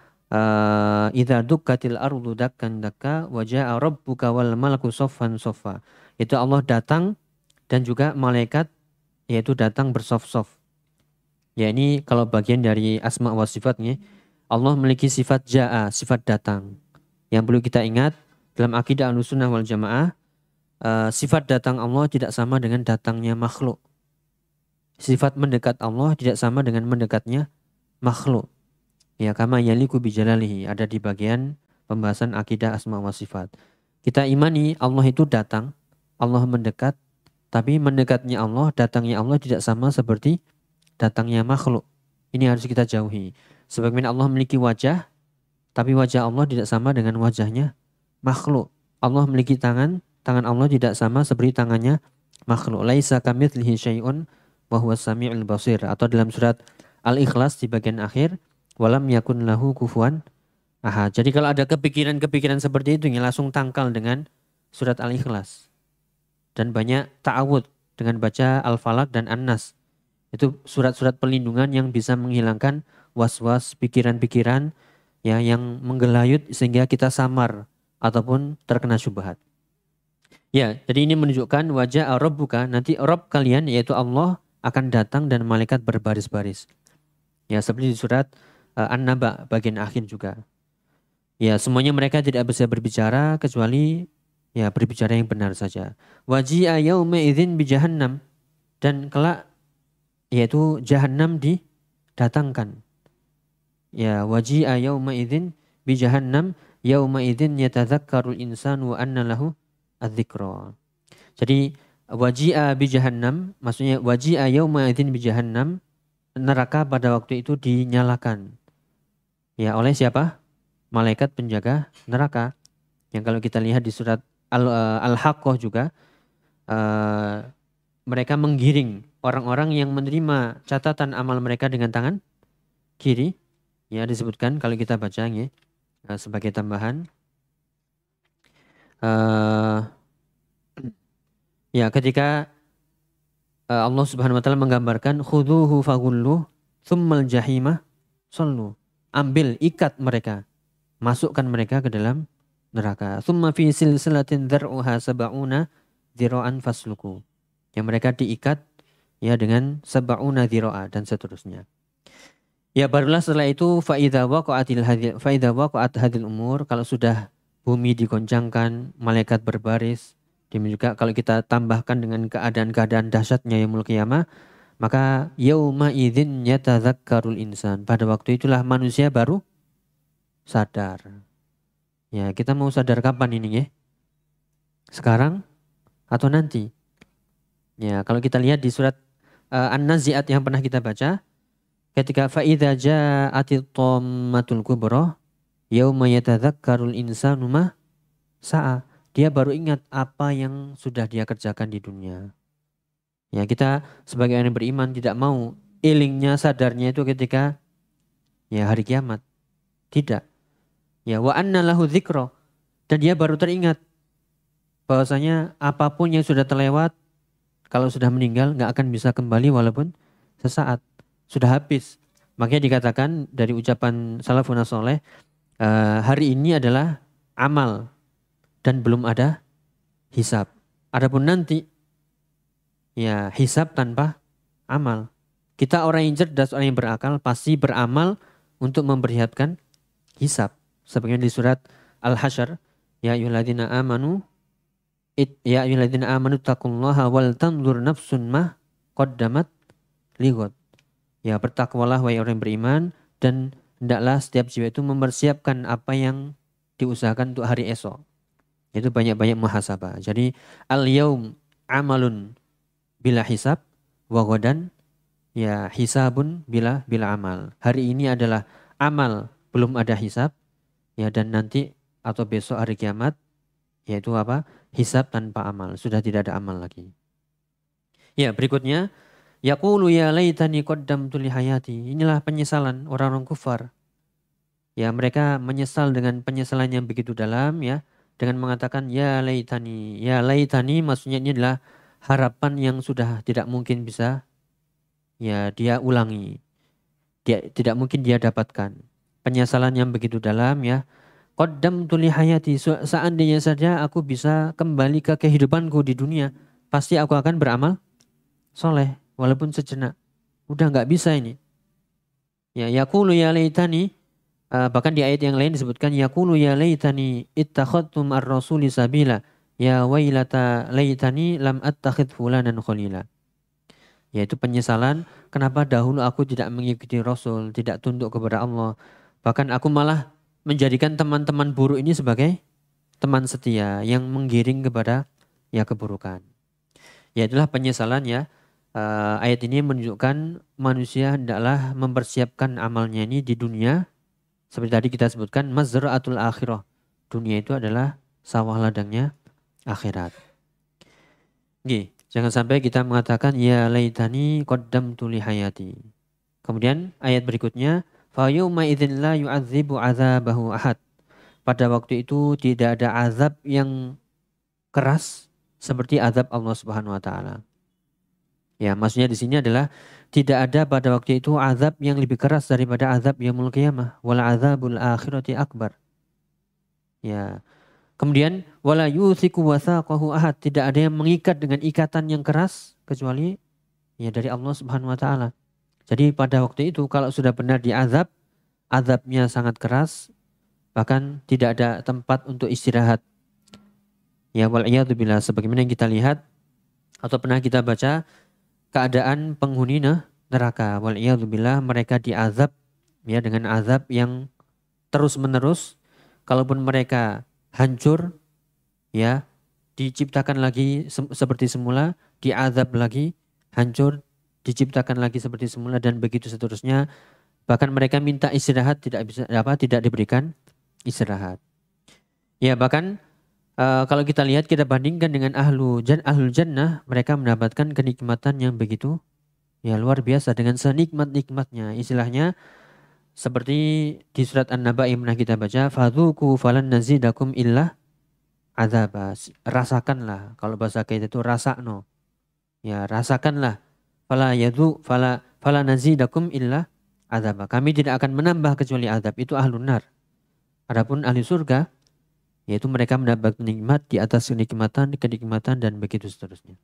Idza dukkatil ardu dakkan dakka waja'a rabbuka wal malaku soffan soffa. Itu Allah datang dan juga malaikat yaitu datang bersof-sof. Ya ini kalau bagian dari asma wa sifatnya. Allah memiliki sifat ja'a, sifat datang. Yang perlu kita ingat dalam akidah Ahlussunnah wal Jamaah, sifat datang Allah tidak sama dengan datangnya makhluk. Sifat mendekat Allah tidak sama dengan mendekatnya makhluk. Ya kama yaliku bijalalihi, ada di bagian pembahasan akidah asma wa sifat. Kita imani Allah itu datang, Allah mendekat, tapi mendekatnya Allah, datangnya Allah tidak sama seperti datangnya makhluk. Ini harus kita jauhi. Sebagaimana Allah memiliki wajah, tapi wajah Allah tidak sama dengan wajahnya makhluk. Allah memiliki tangan Allah tidak sama seperti tangannya makhluk. Laisa kamitslihi syai'un wa huwas samiul basir. Atau dalam surat Al-Ikhlas di bagian akhir, walam yakun lahu kufuwan ahad. Jadi kalau ada kepikiran-kepikiran seperti itu, ya langsung tangkal dengan surat Al-Ikhlas. Dan banyak ta'awud dengan baca Al-Falaq dan An-Nas. Itu surat-surat pelindungan yang bisa menghilangkan was-was, pikiran-pikiran ya yang menggelayut sehingga kita samar ataupun terkena syubhat. Ya, jadi ini menunjukkan wajah Rabbuka, nanti Rabb kalian yaitu Allah akan datang dan malaikat berbaris-baris. Ya, seperti di surat An-Naba bagian akhir juga. Ya, semuanya mereka tidak bisa berbicara kecuali ya berbicara yang benar saja. Waji'a yauma idzin bi jahannam, dan kelak yaitu jahannam didatangkan. Ya waji'a yauma idzin bi jahannam yauma idzin yatadzakkarul insanu wa anna lahu adzikra. Jadi waji'a bi jahannam maksudnya waji'a yauma idzin bi jahannam, neraka pada waktu itu dinyalakan. Ya oleh siapa? Malaikat penjaga neraka. Yang kalau kita lihat di surat Al-Haqqah juga mereka menggiring orang-orang yang menerima catatan amal mereka dengan tangan kiri. Ya disebutkan kalau kita baca ya, sebagai tambahan. Ya ketika Allah Subhanahu wa taala menggambarkan khudhuhu faghulluh tsummal jahimah sallu. Ambil, ikat mereka, masukkan mereka ke dalam neraka. Tsumma fi silsilatin dzar'uha sab'una dzira'an fasluku. Yang mereka diikat ya dengan sab'una dzira'a dan seterusnya. Ya barulah setelah itu faidza waqa'at hadil umur, kalau sudah bumi digoncangkan, malaikat berbaris, demikian juga kalau kita tambahkan dengan keadaan-keadaan dahsyatnya yaumul qiyamah, Maka yauma idzin yatadzakkarul insan. Pada waktu itulah manusia baru sadar. Ya, kita mau sadar kapan ini ya? Sekarang atau nanti? Ya, kalau kita lihat di surat An-Nazi'at yang pernah kita baca, ketika fa'idza ja'atit tammatul kubra yauma yatadzakkarul insanu ma sa'a. Dia baru ingat apa yang sudah dia kerjakan di dunia. Ya, kita sebagai orang yang beriman tidak mau ilingnya, sadarnya itu ketika ya hari kiamat. Tidak. Ya, wa anna lahu dzikra. Dan dia baru teringat bahwasanya apapun yang sudah terlewat kalau sudah meninggal nggak akan bisa kembali walaupun sesaat. Sudah habis. Makanya dikatakan dari ucapan salafun saleh, hari ini adalah amal dan belum ada hisab. Adapun nanti ya hisab tanpa amal. Kita orang yang cerdas, orang yang berakal pasti beramal untuk memperlihatkan hisab. Sebagaimana di surat Al-Hasyr, ya ayyuhalladzina amanu taqullaha wal tanzur nafsun ma qaddamat lighad. Ya, bertakwalah wahai orang yang beriman, dan hendaklah setiap jiwa itu mempersiapkan apa yang diusahakan untuk hari esok. Itu banyak-banyak muhasabah. Jadi al-yaum amalun bila hisab wa ghadan ya hisabun bila amal. Hari ini adalah amal, belum ada hisab. Ya, dan nanti atau besok hari kiamat yaitu apa? Hisab tanpa amal, sudah tidak ada amal lagi. Ya, berikutnya yaqulu ya laitani qaddamtu li hayati. Inilah penyesalan orang-orang kufar. Ya, mereka menyesal dengan penyesalan yang begitu dalam ya, dengan mengatakan ya laitani. Ya laitani maksudnya ini adalah harapan yang sudah tidak mungkin bisa ya dia ulangi. Tidak mungkin dia dapatkan. Penyesalan yang begitu dalam ya. Qaddamtu li hayati, seandainya saja aku bisa kembali ke kehidupanku di dunia, pasti aku akan beramal soleh walaupun sejenak. Udah nggak bisa ini. Ya yaqulu ya laitani, bahkan di ayat yang lain disebutkan yaqulu ya laitani ittakhadtum ar-rasuli sabila. Ya wailata laitani lam attakhid fulanan khalila. Yaitu penyesalan, kenapa dahulu aku tidak mengikuti Rasul, tidak tunduk kepada Allah. Bahkan aku malah menjadikan teman-teman buruk ini sebagai teman setia yang menggiring kepada ya keburukan. Ya itulah penyesalan ya. Ayat ini menunjukkan manusia hendaklah mempersiapkan amalnya ini di dunia. Seperti tadi kita sebutkan mazra'atul akhirah. Dunia itu adalah sawah ladangnya akhirat. Oke, jangan sampai kita mengatakan ya laitani qaddamtu li hayati. Kemudian ayat berikutnya fa yauma idzin la yu'adzibu 'adzabahu ahad. Pada waktu itu tidak ada azab yang keras seperti azab Allah Subhanahu wa taala. Ya, maksudnya di sini adalah tidak ada pada waktu itu azab yang lebih keras daripada azab yaumul qiyamah, wal adzabul akhirati akbar. Ya. Kemudian wala yuthiqu wathaqahu ahad, tidak ada yang mengikat dengan ikatan yang keras kecuali ya dari Allah Subhanahu wa taala. Jadi pada waktu itu kalau sudah benar diazab, azabnya sangat keras, bahkan tidak ada tempat untuk istirahat. Ya wal iyadu billah, sebagaimana yang kita lihat atau pernah kita baca keadaan penghuni neraka. Wal iyadu billah, mereka diazab ya dengan azab yang terus-menerus. Kalaupun mereka hancur ya, diciptakan lagi seperti semula, diazab lagi, hancur, diciptakan lagi seperti semula, dan begitu seterusnya. Bahkan mereka minta istirahat tidak diberikan istirahat. Ya, bahkan kalau kita lihat, kita bandingkan dengan ahlul jannah, mereka mendapatkan kenikmatan yang begitu ya luar biasa dengan senikmat-nikmatnya. Istilahnya seperti di surat An-Naba yang pernah kita baca, fadzuku falan nazidakum illa adzaba. Rasakanlah, kalau bahasa kita itu rasakno. Ya, rasakanlah. Fala nazidakum illa adzaba. Kami tidak akan menambah kecuali azab. Itu ahlun nar. Adapun ahli surga, yaitu mereka mendapat nikmat di atas kenikmatan dan begitu seterusnya.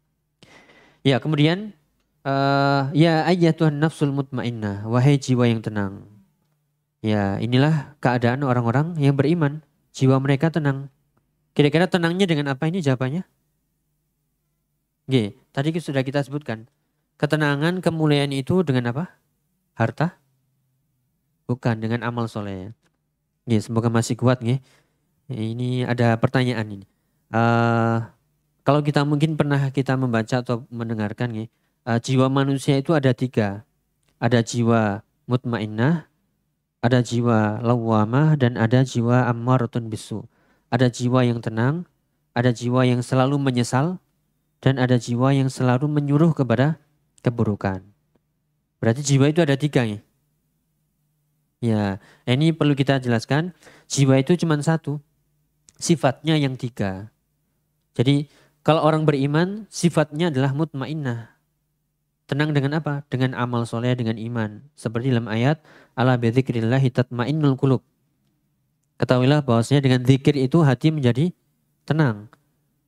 Ya, kemudian ya ayyatuhan nafsul mutmainnah, wahai jiwa yang tenang. Ya, inilah keadaan orang-orang yang beriman. Jiwa mereka tenang. Kira-kira tenangnya dengan apa ini jawabannya? Oke, tadi sudah kita sebutkan. ketenangan, kemuliaan itu dengan apa? Harta? Bukan, dengan amal soleh. Ya, semoga masih kuat nih. Ini ada pertanyaan ini. Kalau kita mungkin pernah kita membaca atau mendengarkan nih, jiwa manusia itu ada tiga. Ada jiwa mutmainnah, ada jiwa lawamah, dan ada jiwa ammaratun bisu. Ada jiwa yang tenang, ada jiwa yang selalu menyesal, dan ada jiwa yang selalu menyuruh kepada keburukan. Berarti jiwa itu ada tiga nih. Ya, ini perlu kita jelaskan. Jiwa itu cuma satu, sifatnya yang tiga. Jadi kalau orang beriman, sifatnya adalah mutmainnah. Tenang dengan apa? Dengan amal soleh, dengan iman. Seperti dalam ayat, ala bidzikrillahi tatmainnul qulub. Ketahuilah bahwasanya dengan zikir itu hati menjadi tenang.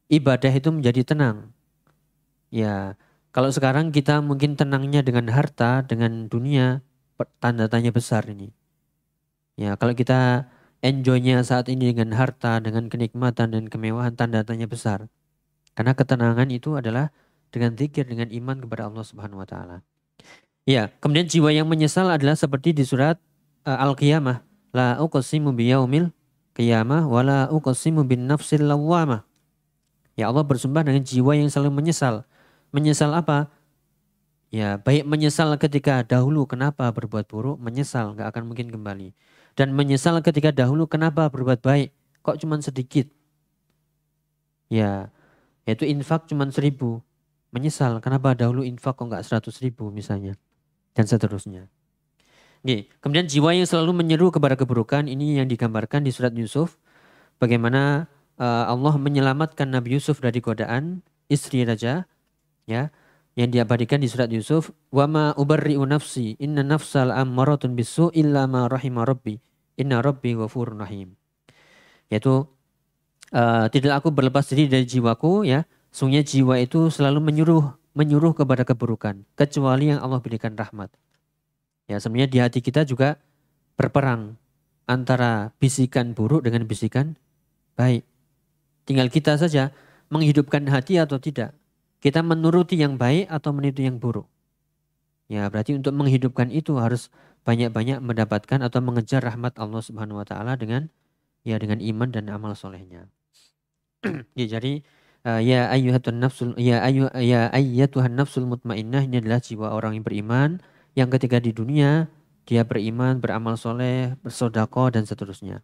Ibadah itu menjadi tenang. Ya, kalau sekarang kita mungkin tenangnya dengan harta, dengan dunia, tanda tanya besar ini. Ya, kalau kita enjoynya saat ini dengan harta, dengan kenikmatan dan kemewahan, tanda tanya besar. Karena ketenangan itu adalah dengan zikir, dengan iman kepada Allah Subhanahu wa taala. Ya, kemudian jiwa yang menyesal adalah seperti di surat Al-Qiyamah, la uqsimu biyaumil qiyamah wa la uqsimu bin nafsil lawwamah. Ya, Allah bersumpah dengan jiwa yang selalu menyesal. Menyesal apa? Ya, baik menyesal ketika dahulu kenapa berbuat buruk, menyesal nggak akan mungkin kembali. Dan menyesal ketika dahulu kenapa berbuat baik, kok cuma sedikit. Ya, yaitu infak cuma 1.000. Menyesal kenapa dahulu infak kok nggak 100.000 misalnya. Dan seterusnya. Oke. Kemudian jiwa yang selalu menyeru kepada keburukan, ini yang digambarkan di surat Yusuf. Bagaimana Allah menyelamatkan Nabi Yusuf dari godaan istri raja, ya, yang diabadikan di surat Yusuf, wa ma ubarri'u nafsi inna nafsal ammaratun bisu illa ma rahima rabbi inna rabbi ghafurur rahim. Yaitu tidak aku berlepas diri dari jiwaku, ya, sungguhnya jiwa itu selalu menyuruh kepada keburukan kecuali yang Allah berikan rahmat. Ya, sebenarnya di hati kita juga berperang antara bisikan buruk dengan bisikan baik. Tinggal kita saja menghidupkan hati atau tidak. Kita menuruti yang baik atau meniru yang buruk. Ya, berarti untuk menghidupkan itu harus banyak-banyak mendapatkan atau mengejar rahmat Allah Subhanahu wa taala dengan iman dan amal solehnya. Ya, jadi ya ayyatuhan nafsul mutmainnah, ini adalah jiwa orang yang beriman yang ketika di dunia dia beriman, beramal soleh, bersedekah dan seterusnya.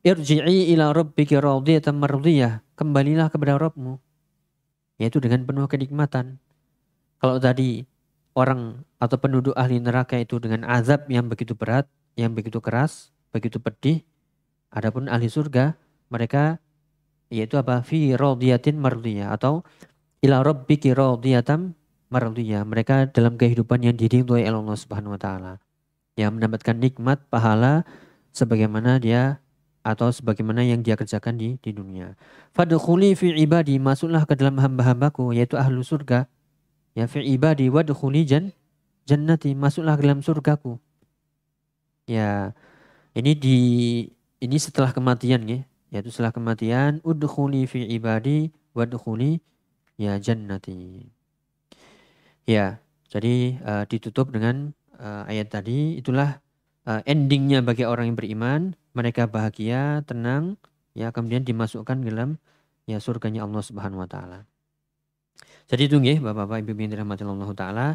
Irji'i ila rabbiki radiyatan mardiyah. Kembalilah kepada Rabbmu, yaitu dengan penuh kenikmatan. Kalau tadi orang atau penduduk ahli neraka itu dengan azab yang begitu berat, yang begitu keras, begitu pedih. Adapun ahli surga, mereka yaitu apa? Fi radiyatin mardiyah atau ila rabbiki radiyatan mardiyah. Mereka dalam kehidupan yang diridhoi oleh Allah Subhanahu wa taala. Yang mendapatkan nikmat pahala sebagaimana dia atau sebagaimana yang dia kerjakan di dunia. Fadkhuli fi ibadi, masuklah ke dalam hamba-hambaku yaitu ahlu surga. Ya, fi ibadi wadkhuli jannati, masuklah ke dalam surgaku. Ya, ini setelah kematian ya. Yaitu setelah kematian, udkhuli fi ibadi wadkhuli ya jannati. Ya, jadi ditutup dengan ayat tadi. Itulah endingnya bagi orang yang beriman. Mereka bahagia, tenang, ya, kemudian dimasukkan ke dalam ya surganya Allah Subhanahu wa taala. Jadi itu nggih Bapak-bapak Ibu yang dirahmati Allah taala,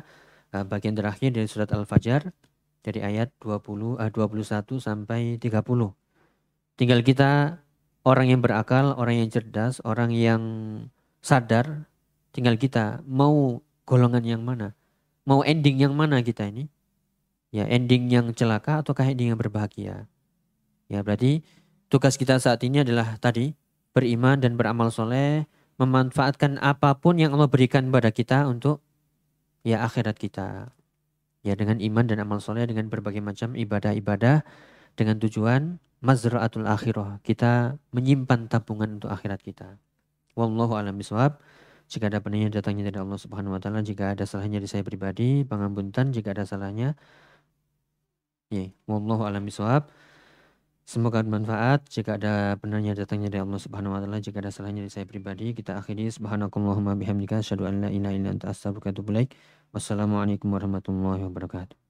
bagian terakhir dari surat Al-Fajr dari ayat 21 sampai 30. Tinggal kita, orang yang berakal, orang yang cerdas, orang yang sadar, tinggal kita mau golongan yang mana? Mau ending yang mana kita ini? Ya, ending yang celaka ataukah ending yang berbahagia? Ya, berarti tugas kita saat ini adalah tadi beriman dan beramal soleh, memanfaatkan apapun yang Allah berikan kepada kita untuk ya akhirat kita. Ya, dengan iman dan amal soleh, dengan berbagai macam ibadah-ibadah, dengan tujuan mazra'atul akhirah. Kita menyimpan tabungan untuk akhirat kita. Wallahu a'lam bishawab. Jika ada penanya datangnya dari Allah Subhanahu wa taala, jika ada salahnya dari saya pribadi, pangampunten jika ada salahnya. Ya, wallahu a'lam bishawab. Semoga bermanfaat. Jika ada benarnya datangnya dari Allah Subhanahu wa taala, jika ada salahnya dari saya pribadi, kita akhiri subhanakallahumma bihamdika asyhadu an la ilaha illa anta astaghfiruka wa atubu ilaik. Wassalamualaikum warahmatullahi wabarakatuh.